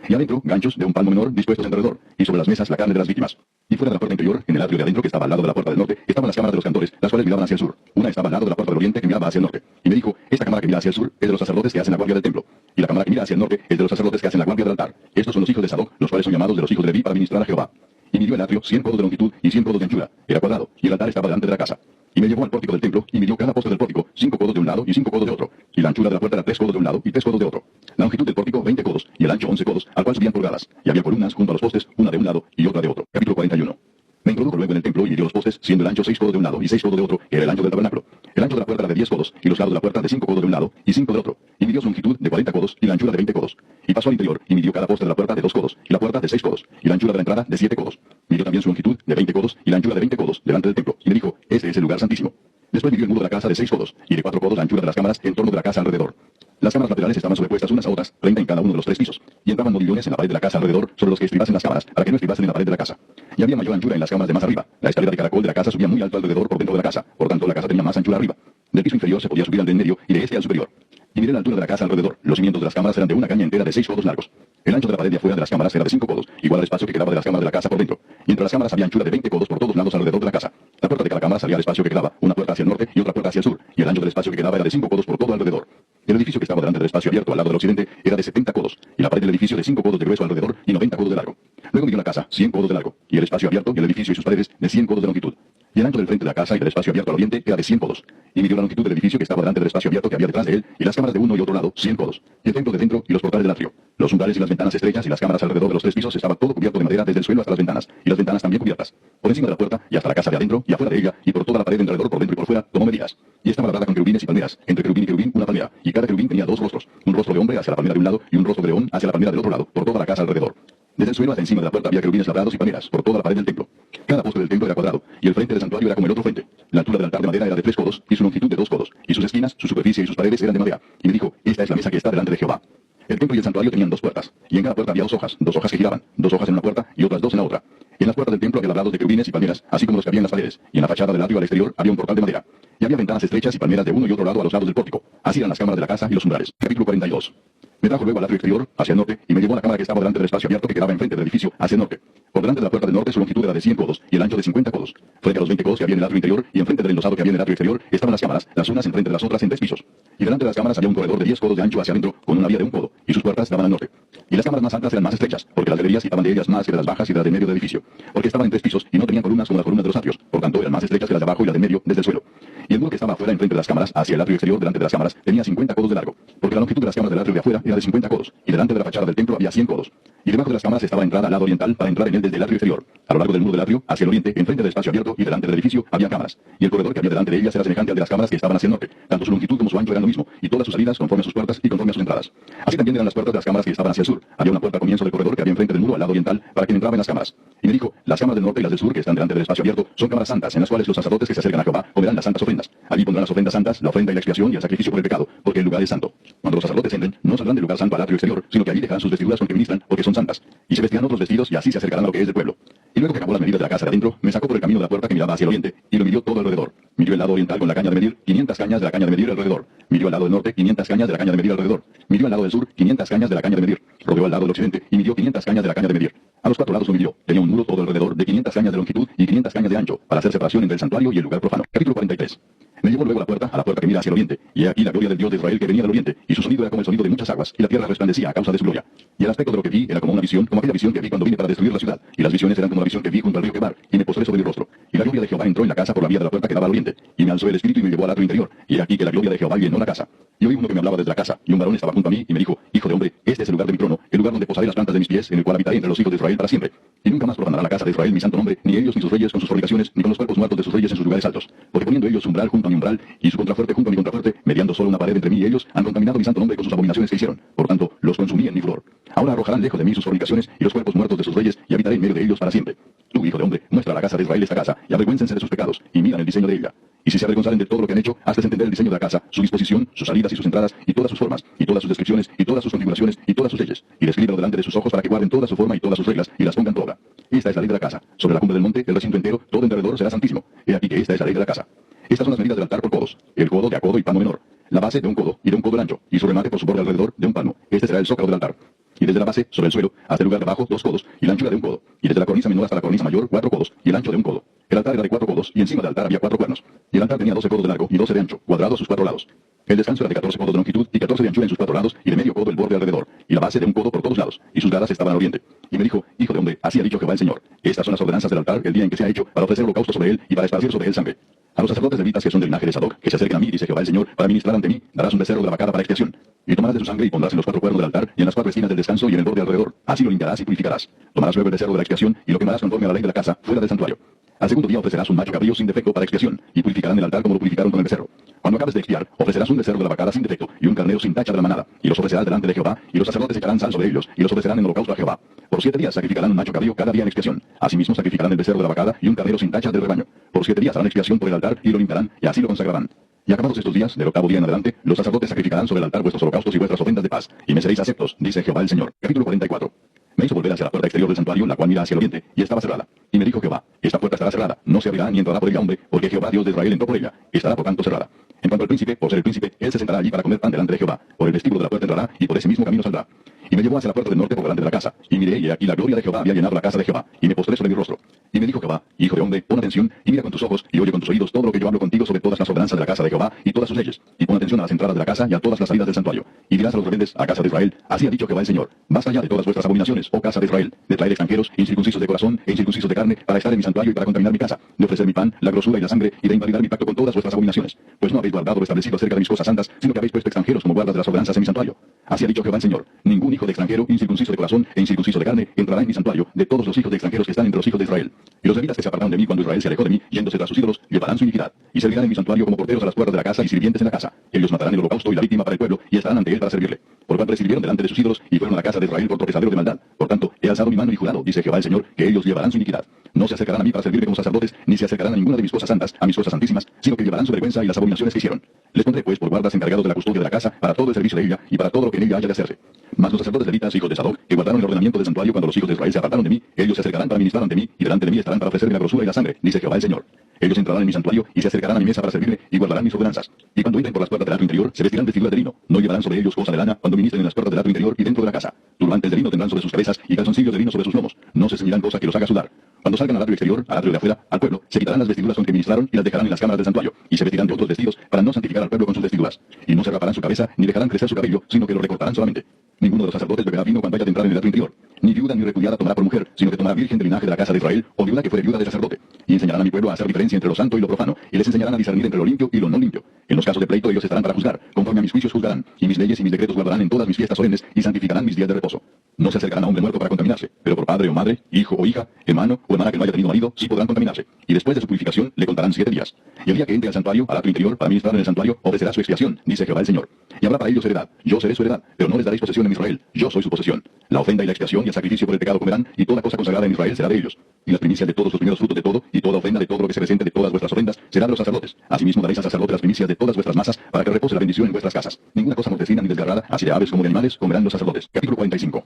Y adentro, ganchos de 1 palmo menor dispuestos alrededor, y sobre las mesas la carne de las víctimas. Y fuera de la puerta interior, en el atrio de adentro que estaba al lado de la puerta del norte, estaban las cámaras de los cantores, las cuales miraban hacia el sur. Una estaba al lado de la puerta del oriente que miraba hacia el norte. Y me dijo, esta cámara que mira hacia el sur es de los sacerdotes que hacen la guardia del templo. Y la cámara que mira hacia el norte es de los sacerdotes que hacen la guardia del altar. Estos son los hijos de Sadoc, los cuales son llamados de los hijos de Leví para ministrar a Jehová. Y midió el atrio 100 codos de longitud y 100 codos de anchura. Era cuadrado, y el altar estaba delante de la casa. Y me llevó al pórtico del templo, y midió cada poste del pórtico, 5 codos de un lado y 5 codos de otro. Y la anchura de la puerta era 3 codos de un lado y 3 codos de otro. La longitud del pórtico 20 codos, y el ancho 11 codos, al cual subían colgadas. Y había columnas junto a los postes, una de un lado y otra de otro. Capítulo 41. Me introdujo luego en el templo y midió los postes, siendo el ancho 6 codos de un lado y 6 codos de otro, que era el ancho del tabernáculo. El ancho de la puerta era de 10 codos, y los lados de la puerta de 5 codos de un lado y 5 del otro. Y midió su longitud de 40 codos y la anchura de 20 codos. Y pasó al interior y midió cada poste de la puerta de 2 codos, y la puerta de 6 codos, y la anchura de la entrada de 7 codos. Midió también su longitud de 20 codos y la anchura de 20 codos delante del templo. Y me dijo, este es el lugar santísimo. Después midió el muro de la casa de 6 codos, y de 4 codos la anchura de las cámaras en torno de la casa alrededor. Las cámaras laterales estaban sobrepuestas unas a otras, 30 en cada uno de los 3 pisos, y entraban modillones en la pared de la casa alrededor, sobre los que estribasen las cámaras, para que no estribasen en la pared de la casa. Y había mayor anchura en las cámaras de más arriba. La escalera de caracol de la casa subía muy alto alrededor por dentro de la casa, por tanto la casa tenía más anchura arriba. Del piso inferior se podía subir al de en medio, y de este al superior. Y miré la altura de la casa alrededor. Los cimientos de las cámaras eran de una caña entera de 6 codos largos. El ancho de la pared de afuera de las cámaras era de 5 codos, igual al espacio que quedaba de las cámaras de la casa por dentro. Y entre las cámaras había anchura de 20 codos por todos lados alrededor de la casa. La puerta de cada cámara salía al espacio que quedaba, una puerta hacia el norte y otra puerta hacia el sur, y el ancho del espacio que quedaba era de 5 codos por todo alrededor. El edificio que estaba delante del espacio abierto al lado del occidente era de 70 codos, y la pared del edificio de 5 codos de grueso alrededor y 90 codos de largo. Luego midió la casa, 100 codos de largo, y el espacio abierto y el edificio y sus paredes de 100 codos de longitud. Y el ancho del frente de la casa y del espacio abierto al oriente era de 100 codos. Y midió la longitud del edificio que estaba delante del espacio abierto que había detrás de él, y las cámaras de uno y otro lado, 100 codos. Y el templo de dentro y los portales del atrio. Los umbrales y las ventanas estrechas y las cámaras alrededor de los 3 pisos estaba todo cubierto de madera desde el suelo hasta las ventanas, y las ventanas también cubiertas. Por encima de la puerta y hasta la casa de adentro y afuera de ella, y por toda la pared de alrededor, por dentro y por fuera, tomó medidas. Y estaba labrada con querubines y palmeras, entre querubín y querubín una palmera, y cada querubín tenía 2 rostros, un rostro de hombre hacia la palmera de un lado y un rostro de león hacia la palmera del otro lado, por toda la casa alrededor. Desde el suelo hasta encima de la puerta había querubines labrados y palmeras, por toda la pared del templo. Cada poste del templo era cuadrado, y el frente del santuario era como el otro frente. La altura del altar de madera era de 3 codos, y su longitud de 2 codos, y sus esquinas, su superficie y sus paredes eran de madera. Y me dijo, esta es la mesa que está delante de Jehová. El templo y el santuario tenían 2 puertas, y en cada puerta había 2 hojas que giraban, 2 hojas en una puerta y otras 2 en la otra. En las puertas del templo había labrados de querubines y palmeras, así como los que había en las paredes, y en la fachada del atrio al exterior había un portal de madera. Y había ventanas estrechas y palmeras de uno y otro lado a los lados del pórtico. Así eran las cámaras de la casa y los umbrales. Capítulo 42. Me trajo luego al atrio exterior, hacia el norte, y me llevó a la cámara que estaba delante del espacio abierto que quedaba enfrente del edificio, hacia el norte. Por delante de la puerta del norte su longitud era de 100 codos, y el ancho de 50 codos. Frente a los 20 codos que había en el atrio interior, y enfrente del endosado que había en el atrio exterior, estaban las cámaras, las unas enfrente de las otras en 3 pisos. Y delante de las cámaras había un corredor de 10 codos de ancho hacia adentro, con una vía de 1 codo, y sus puertas daban al norte. Y las cámaras más altas eran más estrechas, porque las galerías quitaban de ellas más que de las bajas y de las de medio del edificio, porque estaban en 3 pisos y no tenían columnas como las columnas de los atrios, por tanto eran más estrechas que las de abajo y las de medio desde el suelo. Y el muro que estaba afuera enfrente de las cámaras, hacia el atrio exterior delante de las cámaras, tenía 50 codos de largo, porque la longitud de las cámaras del atrio de afuera era de 50 codos, y delante de la fachada del templo había 100 codos. Y debajo de las cámaras estaba la entrada al lado oriental para entrar en él desde el atrio exterior. A lo largo del muro del atrio, hacia el oriente, enfrente del espacio abierto y delante del edificio, había cámaras. Y el corredor que había delante de ellas era semejante al de las cámaras que estaban hacia el norte. Tanto su longitud como su ancho eran lo mismo, y todas sus salidas conforme a sus puertas y conforme a sus entradas. Así también eran las puertas de las cámaras que estaban hacia el sur. Había una puerta al comienzo del corredor que había enfrente del muro al lado oriental para quien entraba en las cámaras. Y me dijo, las cámaras del norte y las del sur que están delante del espacio abierto son cámaras santas, en las cuales los sacerdotes que se acercan a Jehová comerán las santas ofrendas. Allí pondrán las ofrendas santas, la ofrenda y la expiación y el sacrificio por el pecado, porque el lugar es santo. Cuando los sacerdotes entren, no saldrán del lugar santo al atrio exterior, sino que allí dejarán sus vestiduras con que ministran, porque son santas. Y se vestirán otros vestidos y así se acercarán a lo que es del pueblo. Y luego que acabó las medidas de la casa de adentro, me sacó por el camino de la puerta que miraba hacia el oriente, y lo midió todo alrededor. Midió el lado oriental con la caña de medir, 500 cañas de la caña de medir alrededor. Midió al lado del norte, 500 cañas de la caña de medir alrededor. Midió al lado del sur, 500 cañas de la caña de medir. Rodeó al lado del occidente y midió 500 cañas de la caña de medir. A los 4 lados lo midió. Tenía un muro todo alrededor de 500 cañas de longitud y 500 cañas de ancho, para hacer separación entre el santuario y el lugar profano. Capítulo 43. Me llevó luego a la puerta que mira hacia el oriente, y he aquí la gloria del Dios de Israel que venía del oriente, y su sonido era como el sonido de muchas aguas, y la tierra resplandecía a causa de su gloria. Y el aspecto de lo que vi era como una visión, como aquella visión que vi cuando vine para destruir la ciudad, y las visiones eran como la visión que vi junto al río Quebar, y me postré sobre mi rostro. Y la gloria de Jehová entró en la casa por la vía de la puerta que daba al oriente, y me alzó el espíritu y me llevó al atrio interior, y he aquí que la gloria de Jehová llenó la casa. Y oí uno que me hablaba desde la casa, y un varón estaba junto a mí, y me dijo, hijo de hombre, este es el lugar de mi trono, el lugar donde posaré las plantas de mis pies, en el cual habitaré entre los hijos de Israel para siempre. Y nunca más profanará la casa de Israel mi santo nombre, ni ellos ni sus reyes con sus fornicaciones, ni con los cuerpos muertos de sus reyes en sus lugares altos. Porque poniendo ellos umbral junto a mi umbral, y su contrafuerte junto a mi contrafuerte, mediando solo una pared entre mí y ellos, han contaminado mi santo nombre con sus abominaciones que hicieron. Por tanto, los consumí en mi furor. Ahora arrojarán lejos de mí sus fornicaciones y los cuerpos muertos de sus reyes, y habitaré en medio de ellos para siempre. Tú, hijo de hombre, muestra a la casa de Israel esta casa, y avergüéncense de sus pecados, y miran el diseño de ella. Y si se avergonzaren de todo lo que han hecho, hazles entender el diseño de la casa, su disposición, sus salidas y sus entradas, y todas sus formas, y todas sus descripciones, y todas sus configuraciones, y todas sus leyes. Y descríbelo delante de sus ojos para que guarden toda su forma y todas sus reglas, y las pongan por obra. Esta es la ley de la casa. Sobre la cumbre del monte, el recinto entero, todo en alrededor será santísimo. He aquí que esta es la ley de la casa. Estas son las medidas del altar por codos. El codo de a codo y palmo menor. La base de un codo y de un codo el ancho, y su remate por su borde alrededor de un palmo. Este será el zócalo del altar. Y desde la base, sobre el suelo, hasta el lugar de abajo, 2 codos, y la anchura de un codo. Y desde la cornisa menor hasta la cornisa mayor, 4 codos, y el ancho de un codo. El altar era de 4 codos, y encima del altar había 4 cuernos. Y el altar tenía 12 codos de largo y 12 de ancho, cuadrados sus 4 lados. El descanso era de 14 codos de longitud y 14 de anchura en sus 4 lados, y de medio codo el borde alrededor, y la base de un codo por todos lados, y sus gradas estaban al oriente. Y me dijo, hijo de hombre, así ha dicho Jehová el Señor. Estas son las ordenanzas del altar el día en que se ha hecho, para ofrecer holocausto sobre él y para esparcir sobre él sangre. A los sacerdotes levitas que son del linaje de Sadoc, que se acerquen a mí, dice Jehová el Señor, para ministrar ante mí, darás un becerro de la vacada para expiación. Y tomarás de su sangre y pondrás en los 4 cuernos del altar y en las 4 esquinas del descanso y en el borde alrededor. Así lo limpiarás y purificarás. Tomarás luego el becerro de la expiación y lo quemarás conforme a la ley de la casa, fuera del santuario. Al segundo día ofrecerás un macho cabrío sin defecto para expiación, y purificarán el altar como lo purificaron con el becerro. Cuando acabes de expiar, ofrecerás un becerro de la vacada sin defecto y un carnero sin tacha de la manada, y los ofrecerás delante de Jehová, y los sacerdotes echarán sal sobre ellos, y los ofrecerán en holocausto a Jehová. Por 7 días sacrificarán un macho cabrío cada día en expiación. Asimismo sacrificarán el becerro de la vacada y un carnero sin tacha del rebaño. Por 7 días harán expiación por el altar y lo limpiarán, y así lo consagrarán. Y acabados estos días, del 8º día en adelante, los sacerdotes sacrificarán sobre el altar vuestros holocaustos y vuestras ofrendas de paz, y me seréis aceptos, dice Jehová el Señor. Capítulo 44. Me hizo volver hacia la puerta exterior del santuario, la cual mira hacia el oriente, y estaba cerrada. Y me dijo Jehová, esta puerta estará cerrada, no se abrirá ni entrará por ella hombre, porque Jehová Dios de Israel entró por ella, estará por tanto cerrada. En cuanto al príncipe, por ser el príncipe, él se sentará allí para comer pan delante de Jehová. Por el vestíbulo de la puerta entrará, y por ese mismo camino saldrá. Y me llevó hacia la puerta del norte por delante de la casa. Y miré, y aquí la gloria de Jehová había llenado la casa de Jehová. Y me postré sobre mi rostro. Y me dijo Jehová, hijo de hombre, pon atención, y mira con tus ojos, y oye con tus oídos todo lo que yo hablo contigo sobre todas las ordenanzas de la casa de Jehová, y todas sus leyes. Y pon atención a las entradas de la casa, y a todas las salidas del santuario. Y dirás a los rebeldes, a casa de Israel, así ha dicho Jehová el Señor. Basta ya de todas vuestras abominaciones, oh casa de Israel, de traer extranjeros, incircuncisos de corazón, e incircuncisos de carne, para estar en mi santuario y para contaminar mi casa, de ofrecer mi pan, la grosura y la sangre, y de invalidar mi pacto con todas vuestras abominaciones. Pues no habéis guardado lo establecido acerca de mis cosas santas, sino que habéis puesto extranjeros como guardas de las ordenanzas en mi santuario. Así ha dicho Jehová el Señor. Ningún hijo de extranjero, incircunciso de corazón e incircunciso de carne, entrará en mi santuario, de todos los hijos de extranjeros que están entre los hijos de Israel. Y los levitas que se apartaron de mí cuando Israel se alejó de mí, yéndose tras sus ídolos, llevarán su iniquidad, y servirán en mi santuario como porteros a las puertas de la casa y sirvientes en la casa. Ellos matarán el holocausto y la víctima para el pueblo, y estarán ante él para servirle. Por cuanto le sirvieron delante de sus ídolos, y fueron a la casa de Israel por tropezadero de maldad. Por tanto, he alzado mi mano y jurado, dice Jehová el Señor, que ellos llevarán su iniquidad. No se acercarán a mí para servirme como sacerdotes, ni se acercarán a ninguna de mis cosas santas, a mis cosas santísimas, sino que llevarán su vergüenza y las abominaciones que hicieron. Les pondré pues por guardas encargados de la custodia de la casa, para todo el servicio de ella, y para todo lo que en ella haya de hacerse. Mas los sacerdotes levitas, hijos de Sadoc, que guardaron el ordenamiento del santuario cuando los hijos de Israel se apartaron de mí, ellos se acercarán para ministrar ante mí, y delante de mí estarán para ofrecerme la grosura y la sangre, dice Jehová el Señor. Ellos entrarán en mi santuario y se acercarán a mi mesa para servirme y guardarán mis ordenanzas. Y cuando entren por las puertas del atrio interior, se vestirán vestiduras de lino. No llevarán sobre ellos cosa de lana cuando ministren en las puertas del atrio interior y dentro de la casa. Turbantes de lino tendrán sobre sus cabezas y calzoncillos de lino sobre sus lomos. No se ceñirán cosa que los haga sudar. Cuando salgan al atrio exterior, al atrio de afuera, al pueblo, se quitarán las vestiduras con que ministraron y las dejarán en las cámaras del santuario, y se vestirán de otros vestidos para no santificar al pueblo con sus vestiduras. Y no se raparán su cabeza, ni dejarán crecer su cabello, sino que lo recortarán solamente. Ninguno de los sacerdotes beberá vino cuando haya de entrar en el atrio interior. Ni viuda ni repudiada tomará por mujer, sino que tomará virgen del linaje de la casa de Israel, o viuda que fuere viuda de sacerdote. Y enseñarán a mi pueblo a hacer diferencia entre lo santo y lo profano, y les enseñarán a discernir entre lo limpio y lo no limpio. En los casos de pleito ellos estarán para juzgar, conforme a mis juicios juzgarán, y mis leyes y mis decretos guardarán en todas mis fiestas solemnes, y santificarán mis días de reposo. No se acercarán a hombre muerto para contaminarse, pero por padre o madre, hijo o hija, hermano o hermana que no haya tenido marido, sí podrán contaminarse. Y después de su purificación le contarán 7 días. Y el día que entre al santuario, al atrio interior, para ministrar en el santuario, ofrecerá su expiación, dice Jehová el Señor. Y habrá para ellos heredad. Yo seré su heredad, pero no les daréis posesión en Israel. Yo soy su posesión. La ofrenda y la expiación y el sacrificio por el pecado comerán, y toda cosa consagrada en Israel será de ellos. Y las primicias de todos los primeros frutos de todo, y toda ofrenda de todo lo que se presente de todas vuestras ofrendas, será de los sacerdotes. Asimismo daréis al sacerdote las primicias de todas vuestras masas, para que repose la bendición en vuestras casas. Ninguna cosa mortecina ni desgarrada, así de aves como de animales, comerán los sacerdotes. Capítulo 45.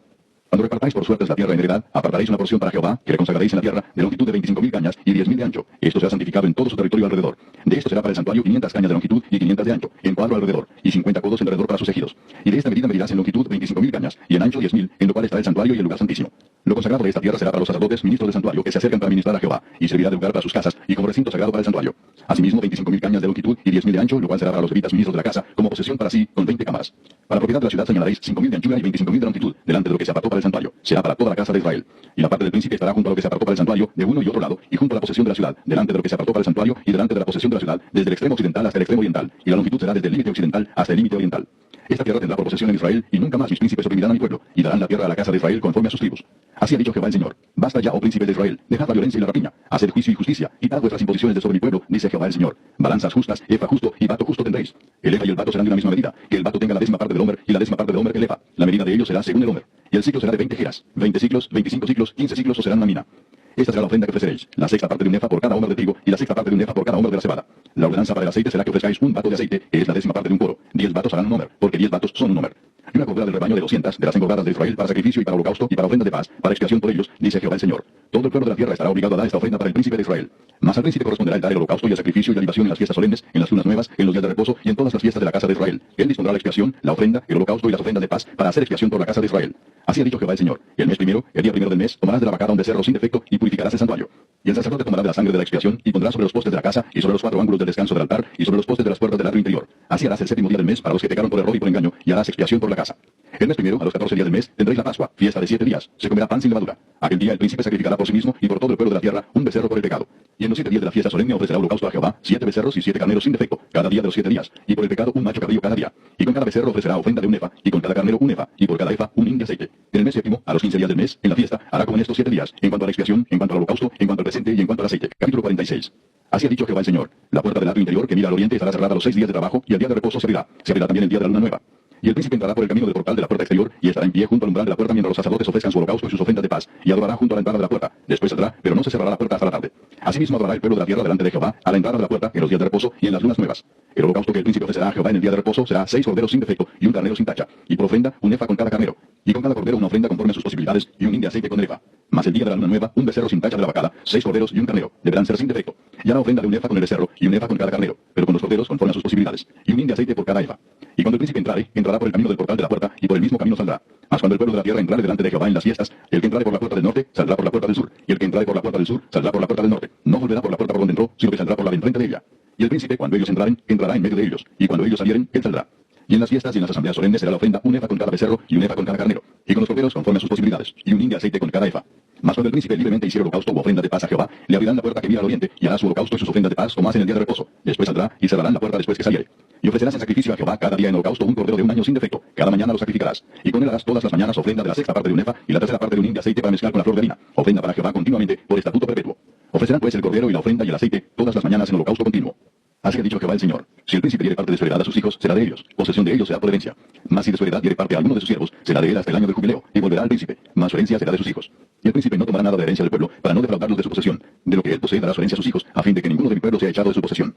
Cuando repartáis por suertes la tierra en heredad, apartaréis una porción para Jehová, que le consagraréis en la tierra, de longitud de 25.000 cañas y 10.000 de ancho. Esto será santificado en todo su territorio alrededor. De esto será para el santuario 500 cañas de longitud y 500 de ancho, en cuadro alrededor, y 50 codos en alrededor para sus ejidos. Y de esta medida medirás en longitud 25.000 cañas, y en ancho 10.000, en lo cual está el santuario y el lugar santísimo. Lo consagrado de esta tierra será para los sacerdotes, ministros del santuario, que se acercan para ministrar a Jehová, y servirá de lugar para sus casas, y como recinto sagrado para el santuario. Asimismo 25.000 cañas de longitud y 10.000 de ancho, lo cual será para los levitas ministros de la casa, como posesión para sí, con 20 cámaras. Para propiedad de la ciudad señalaréis 5.000 de anchura y 25.000 de longitud, delante de lo que se apartó para el santuario. Será para toda la casa de Israel. Y la parte del príncipe estará junto a lo que se apartó para el santuario, de uno y otro lado, y junto a la posesión de la ciudad, delante de lo que se apartó para el santuario, y delante de la posesión de la ciudad, desde el extremo occidental hasta el extremo oriental, y la longitud será desde el límite occidental hasta el límite oriental. Esta tierra tendrá por posesión en Israel, y nunca más mis príncipes oprimirán a mi pueblo, y darán la tierra a la casa de Israel conforme a sus tribus. Así ha dicho Jehová el Señor. Basta ya, oh príncipes de Israel, dejad la violencia y la rapiña, haced juicio y justicia, quitad vuestras imposiciones de sobre mi pueblo, dice Jehová el Señor. Balanzas justas, efa justo y bato justo tendréis. El efa y el bato serán de una misma medida, que el bato tenga la décima parte del homer, y la décima parte del homer el efa. La medida de ellos será según el homer. Y el ciclo será de 20 geras, 20 ciclos, 25 ciclos, 15 ciclos o serán una mina. Esta será la ofrenda que ofreceréis, la sexta parte de un efa por cada homer de trigo, y la sexta parte de un efa por cada homer de la cebada. La ordenanza para el aceite será que ofrezcáis un bato de aceite, que es la décima parte de un coro. 10 batos harán un homer, porque 10 batos son un homer. Y una cordera del rebaño de 200, de las engordadas de Israel, para sacrificio y para holocausto y para ofrenda de paz, para expiación por ellos, dice Jehová el Señor. Todo el pueblo de la tierra estará obligado a dar esta ofrenda para el príncipe de Israel. Mas al príncipe corresponderá el dar el holocausto y el sacrificio y la libación en las fiestas solemnes, en las lunas nuevas, en los días de reposo y en todas las fiestas de la casa de Israel. Él dispondrá la expiación, la ofrenda, el holocausto y las ofrendas de paz, para hacer expiación por la casa de Israel. Así ha dicho Jehová el Señor. El mes primero, el día primero del mes, tomarás de la vacada un becerro sin defecto y purificarás el santuario. Y el sacerdote tomará de la sangre de la expiación y pondrá sobre los postes de la casa y sobre los 4 ángulos del descanso del altar y sobre los postes de las puertas del atrio interior. Así harás el séptimo día del mes para los que pecaron por error y por engaño, y harás expiación por la casa. El mes primero, a los 14 días del mes, tendréis la Pascua, fiesta de 7 días. Se comerá pan sin levadura. Aquel día el príncipe sacrificará por sí mismo y por todo el pueblo de la tierra un becerro por el pecado. Y en los 7 días de la fiesta solemne ofrecerá holocausto a Jehová, 7 becerros y 7 carneros sin defecto, cada día de los 7 días. Y por el pecado un macho cabrío cada día. Y con cada becerro ofrecerá ofrenda de un efa, y con cada carnero un efa, y por cada efa un hin de aceite. En el mes séptimo, a los 15 días del mes, en la fiesta, hará como en estos 7 días, en cuanto a la expiación, en cuanto al holocausto, en cuanto al presente y en cuanto al aceite. Capítulo 46. Así ha dicho Jehová el Señor. La puerta del atrio interior que mira al oriente estará cerrada los 6 días de trabajo, y el día de reposo se abrirá. Se abrirá también el día de la luna nueva. Y el príncipe entrará por el camino del portal de la puerta exterior, y estará en pie junto al umbral de la puerta mientras los sacerdotes ofrezcan su holocausto y sus ofrendas de paz, y adorará junto a la entrada de la puerta. Después saldrá, pero no se cerrará la puerta hasta la tarde. Asimismo adorará el pueblo de la tierra delante de Jehová, a la entrada de la puerta, en los días de reposo y en las lunas nuevas. El holocausto que el príncipe ofrecerá a Jehová en el día de reposo será 6 corderos sin defecto y un carnero sin tacha, y por ofrenda un efa con cada carnero, y con cada cordero una ofrenda conforme a sus posibilidades, y un hin de aceite con el efa. Mas el día de la luna nueva, un becerro sin tacha de la vacada, 6 corderos y un carnero, deberán ser sin defecto. Y hará ofrenda de un efa con el becerro, y un efa con cada carnero, pero con los corderos conforme a sus posibilidades, y un hin de aceite por cada efa. Y cuando el príncipe entrare, entrará por el camino del portal de la puerta, y por el mismo camino saldrá. Mas cuando el pueblo de la tierra entrare delante de Jehová en las fiestas, el que entrare por la puerta del norte, saldrá por la puerta del sur, y el que entrare por la puerta del sur, saldrá por la puerta del norte. No volverá por la puerta por donde entró, sino que saldrá por la de enfrente de ella. Y el príncipe, cuando ellos entraren, entrará en medio de ellos, y cuando ellos salieren, él saldrá. Y en las fiestas y en las asambleas solemnes será la ofrenda un efa con cada becerro y un efa con cada carnero, y con los corderos conforme a sus posibilidades, y un hin de aceite con cada efa. Mas cuando el príncipe libremente hiciera holocausto u ofrenda de paz a Jehová, le abrirán la puerta que mira al oriente, y hará su holocausto y sus ofrendas de paz como hacen el día de reposo. Después saldrá, y cerrarán la puerta después que saliere. Y ofrecerás en sacrificio a Jehová cada día en holocausto un cordero de un año sin defecto. Cada mañana lo sacrificarás. Y con él harás todas las mañanas ofrenda de la sexta parte de un efa, y la tercera parte de un hin de aceite para mezclar con la flor de harina. Ofrenda para Jehová continuamente, por estatuto perpetuo. Ofrecerán pues el cordero y la ofrenda y el aceite todas las mañanas en holocausto continuo. Así ha dicho Jehová el Señor. Si el príncipe diere parte de su heredad a sus hijos, será de ellos. Posesión de ellos será por herencia. Mas si de su heredad diere parte a alguno de sus siervos, será de él hasta el año del jubileo, y volverá al príncipe. Mas su herencia será de sus hijos. Y el príncipe no tomará nada de herencia del pueblo, para no defraudarlos de su posesión. De lo que él posee dará su herencia a sus hijos, a fin de que ninguno de mi pueblo sea echado de su posesión.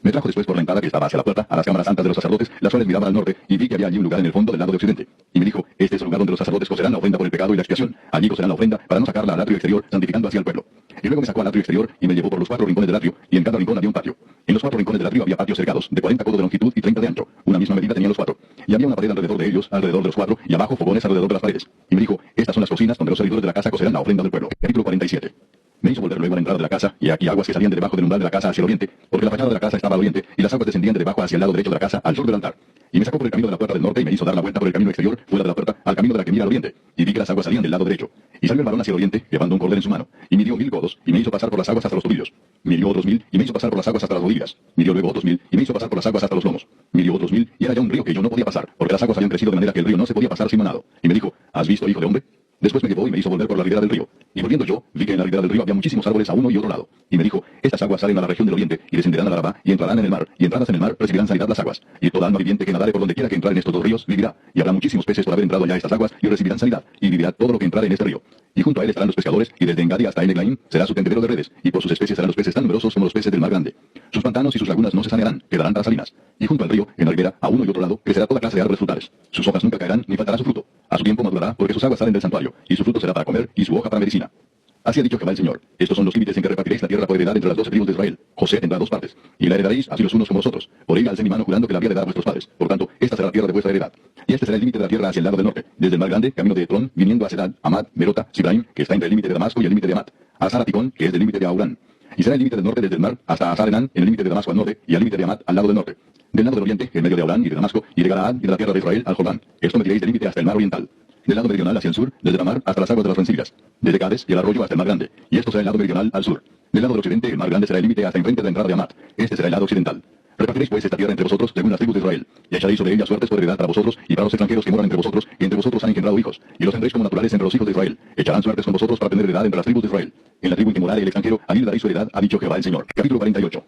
Me trajo después por la entrada que estaba hacia la puerta, a las cámaras santas de los sacerdotes, las cuales miraban al norte, y vi que había allí un lugar en el fondo del lado de occidente. Y me dijo, este es el lugar donde los sacerdotes cocerán la ofrenda por el pecado y la expiación. Allí cocerán la ofrenda, para no sacarla al atrio exterior, santificando hacia el pueblo. Y luego me sacó al atrio exterior, y me llevó por los 4 rincones del atrio, y en cada rincón había un patio. En los 4 rincones del atrio había patios cercados, de 40 codos de longitud y 30 de ancho. Una misma medida tenían los 4. Y había una pared alrededor de ellos, alrededor de los 4, y abajo fogones alrededor de las paredes. Y me dijo, estas son las cocinas donde los servidores de la casa cocerán la ofrenda del pueblo. Capítulo 47. Me hizo volver luego a la entrada de la casa, y aquí aguas que salían de debajo del umbral de la casa hacia el oriente, porque la fachada de la casa estaba al oriente, y las aguas descendían de debajo hacia el lado derecho de la casa, al sur del altar. Y me sacó por el camino de la puerta del norte, y me hizo dar la vuelta por el camino exterior, fuera de la puerta, al camino de la que mira al oriente. Y vi que las aguas salían del lado derecho. Y salió el varón hacia el oriente, llevando un cordel en su mano, y midió 1000 codos, y me hizo pasar por las aguas hasta los tobillos. Midió otros 1000, y me hizo pasar por las aguas hasta las rodillas. Midió luego otros 1000, y me hizo pasar por las aguas hasta los lomos. Midió otros 1000, y era ya un río que yo no podía pasar, porque las aguas habían crecido de manera que el río no se podía pasar sin manado. Y me dijo, ¿has visto, hijo de hombre? Después me llevó y me hizo volver por la ribera del río. Y volviendo yo, vi que en la ribera del río había muchísimos árboles a uno y otro lado. Y me dijo, estas aguas salen a la región del oriente, y descenderán a la Arabá, y entrarán en el mar, y entradas en el mar recibirán sanidad las aguas. Y toda alma viviente que nadare por donde quiera que entrar en estos 2 ríos, vivirá. Y habrá muchísimos peces por haber entrado allá a estas aguas, y recibirán sanidad, y vivirá todo lo que entrare en este río. Y junto a él estarán los pescadores, y desde Engadi hasta Eneglaim será su tendedero de redes, y por sus especies serán los peces tan numerosos como los peces del mar grande. Sus pantanos y sus lagunas no se sanearán, quedarán para salinas. Y junto al río, en la ribera, a uno y otro lado, crecerá toda clase de árboles frutales. Sus hojas nunca caerán, ni faltará su fruto. A su tiempo madurará, porque sus aguas salen del santuario, y su fruto será para comer, y su hoja para medicina. Así ha dicho Jehová el Señor. Estos son los límites en que repartiréis la tierra por heredad entre las 12 tribus de Israel. José tendrá 2 partes. Y la heredaréis así los unos como los otros. Por ella alcé mi mano jurando que la había de dar a vuestros padres. Por tanto, esta será la tierra de vuestra heredad. Y este será el límite de la tierra hacia el lado del norte. Desde el mar grande, camino de Etrón, viniendo a Sedad, Amad, Merota, Sibraim, que está entre el límite de Damasco y el límite de Amat. A Saraticón, que es del límite de Aurán. Y será el límite del norte desde el mar hasta Azarenán, en el límite de Damasco al norte, y al límite de Amat al lado del norte. Del lado del oriente, en medio de Aurán y de Damasco, y de Galaad y de la tierra de Israel al Jordán. Esto mediréis del límite hasta el mar oriental. Del lado meridional hacia el sur, desde Tamar hasta las aguas de las rencillas. Desde Cades y el arroyo hasta el mar grande. Y esto será el lado meridional al sur. Del lado del occidente, el mar grande será el límite hasta enfrente de la entrada de Amat. Este será el lado occidental. Repartiréis pues esta tierra entre vosotros según las tribus de Israel, y echaréis sobre ella suertes por heredad para vosotros y para los extranjeros que moran entre vosotros, y entre vosotros han engendrado hijos, y los tendréis como naturales entre los hijos de Israel. Echarán suertes con vosotros para tener heredad entre las tribus de Israel. En la tribu en que morare el extranjero, a mí le daréis su heredad, ha dicho Jehová el Señor. Capítulo 48.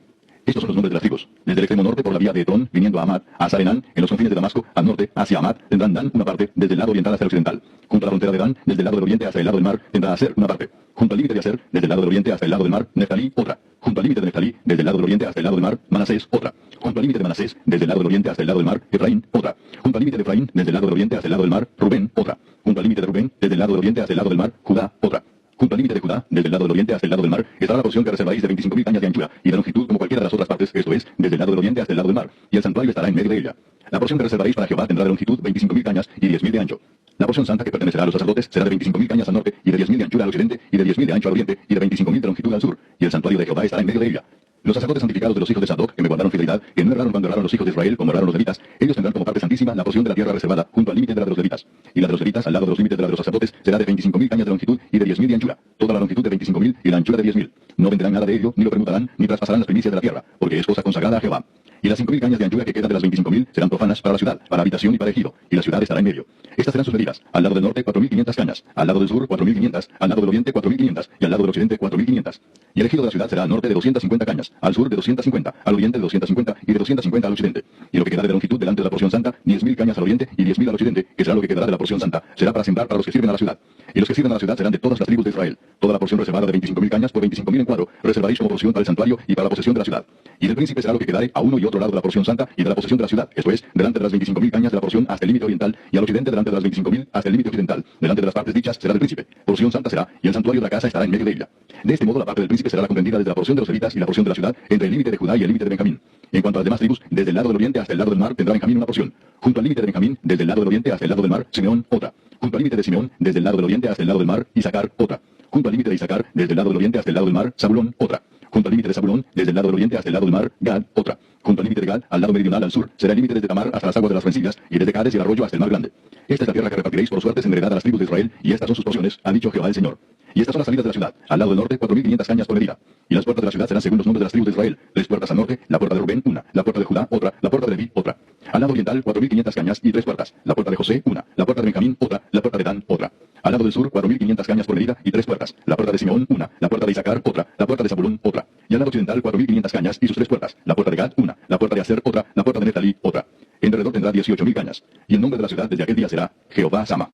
Estos son los nombres de las tribus. Desde el extremo norte por la vía de Etón, viniendo a Amad, a Sarenán, en los confines de Damasco, al norte, hacia Amad, tendrán Dan una parte, desde el lado oriental hasta el occidental. Junto a la frontera de Dan, desde el lado del oriente hasta el lado del mar, tendrá Aser una parte. Junto al límite de Aser, desde el lado del oriente hasta el lado del mar, Neftalí otra. Junto al límite de Neftalí, desde el lado del oriente hasta el lado del mar, Manasés otra. Junto al límite de Manasés, desde el lado del oriente hasta el lado del mar, Efraín otra. Junto al límite de Efraín, desde el lado del oriente hasta el lado del mar, Rubén otra. Junto al límite de Rubén, desde el lado del oriente hasta el lado del mar, Judá otra. Junto al límite de Judá, desde el lado del oriente hasta el lado del mar, estará la porción que reservaréis de 25.000 cañas de anchura y de longitud como cualquiera de las otras partes, esto es, desde el lado del oriente hasta el lado del mar, y el santuario estará en medio de ella. La porción que reservaréis para Jehová tendrá de longitud 25.000 cañas y 10.000 de ancho. La porción santa que pertenecerá a los sacerdotes será de 25.000 cañas al norte y de 10.000 de anchura al occidente y de 10.000 de ancho al oriente y de 25.000 de longitud al sur, y el santuario de Jehová estará en medio de ella. Los sacerdotes santificados de los hijos de Sadoc, que me guardaron fidelidad, que no erraron cuando erraron los hijos de Israel, como erraron los levitas, ellos tendrán como parte santísima la porción de la tierra reservada, junto al límite de la de los levitas. Y la de los levitas, al lado de los límites de la de los sacerdotes, será de 25.000 cañas de longitud y de 10.000 de anchura, toda la longitud de 25.000 y la anchura de 10.000. No venderán nada de ello, ni lo permutarán, ni traspasarán las primicias de la tierra, porque es cosa consagrada a Jehová. Y las 5.000 cañas de anchura que quedan de las 25.000 serán profanas para la ciudad, para habitación y para ejido, y la ciudad estará en medio. Estas serán sus medidas: al lado del norte 4.500 cañas, al lado del sur 4.500, al lado del oriente 4.500 y al lado del occidente 4.500. Y el ejido de la ciudad será al norte de 250 cañas, al sur de 250, al oriente de 250 y de 250 al occidente. Y lo que queda de longitud delante de la porción santa, 10.000 cañas al oriente y 10.000 al occidente, que será lo que quedará de la porción santa, será para sembrar para los que sirven a la ciudad. Y los que sirven a la ciudad serán de todas las tribus de Israel. Toda la porción reservada de 25.000 cañas por 25.000 en cuadro, reservaréis como porción para el santuario y para la posesión de la ciudad. Y del príncipe será lo que quedare a uno y otro lado de la porción santa y de la posesión de la ciudad, esto es, delante de las 25.000 cañas de la porción hasta el límite oriental, y al occidente delante de las 25.000 hasta el límite occidental. Delante de las partes dichas será del príncipe. Porción santa será, y el santuario de la casa estará en medio de ella. De este modo la parte del príncipe será la comprendida desde la porción de los levitas y la porción de la ciudad, entre el límite de Judá y el límite de Benjamín. En cuanto a las demás tribus, desde el lado del oriente hasta el lado del mar tendrá Benjamín una porción. Junto al límite de Benjamín, desde el lado del oriente hasta el lado del mar, Simeón otra. Junto al límite de Simeón, desde el lado del oriente hasta el lado del mar, Isaacar otra. Junto al límite de Isaacar, desde el lado del oriente hasta el lado del mar, Zabulón otra. Junto al límite de Zabulón, desde el lado del oriente hasta el lado del mar, Gad otra. Junto al límite de Gad, al lado meridional al sur, será el límite desde Tamar hasta las aguas de las rencillas, y desde Cades y el arroyo hasta el mar grande. Esta es la tierra que repartiréis por suertes en heredad a las tribus de Israel, y estas son sus porciones, ha dicho Jehová el Señor. Y estas son las salidas de la ciudad: al lado del norte 4.500 cañas por medida. Y las puertas de la ciudad serán según los nombres de las tribus de Israel: 3 puertas al norte, la puerta de Rubén una, la puerta de Judá otra, la puerta de Leví otra. Al lado oriental 4.500 cañas y 3 puertas, la puerta de José una, la puerta de Benjamín otra, la puerta de Dan otra. Al lado del sur 4.500 cañas por medida y 3 puertas, la puerta de Simeón una, la puerta de Isaacar otra, la puerta de Zabulón otra. Y al lado occidental 4.500 cañas y sus 3 puertas, la puerta de Gad una, la puerta de Aser otra, la puerta de Neftalí otra. En derredor tendrá 18.000 cañas. Y el nombre de la ciudad desde aquel día será Jehová Sama.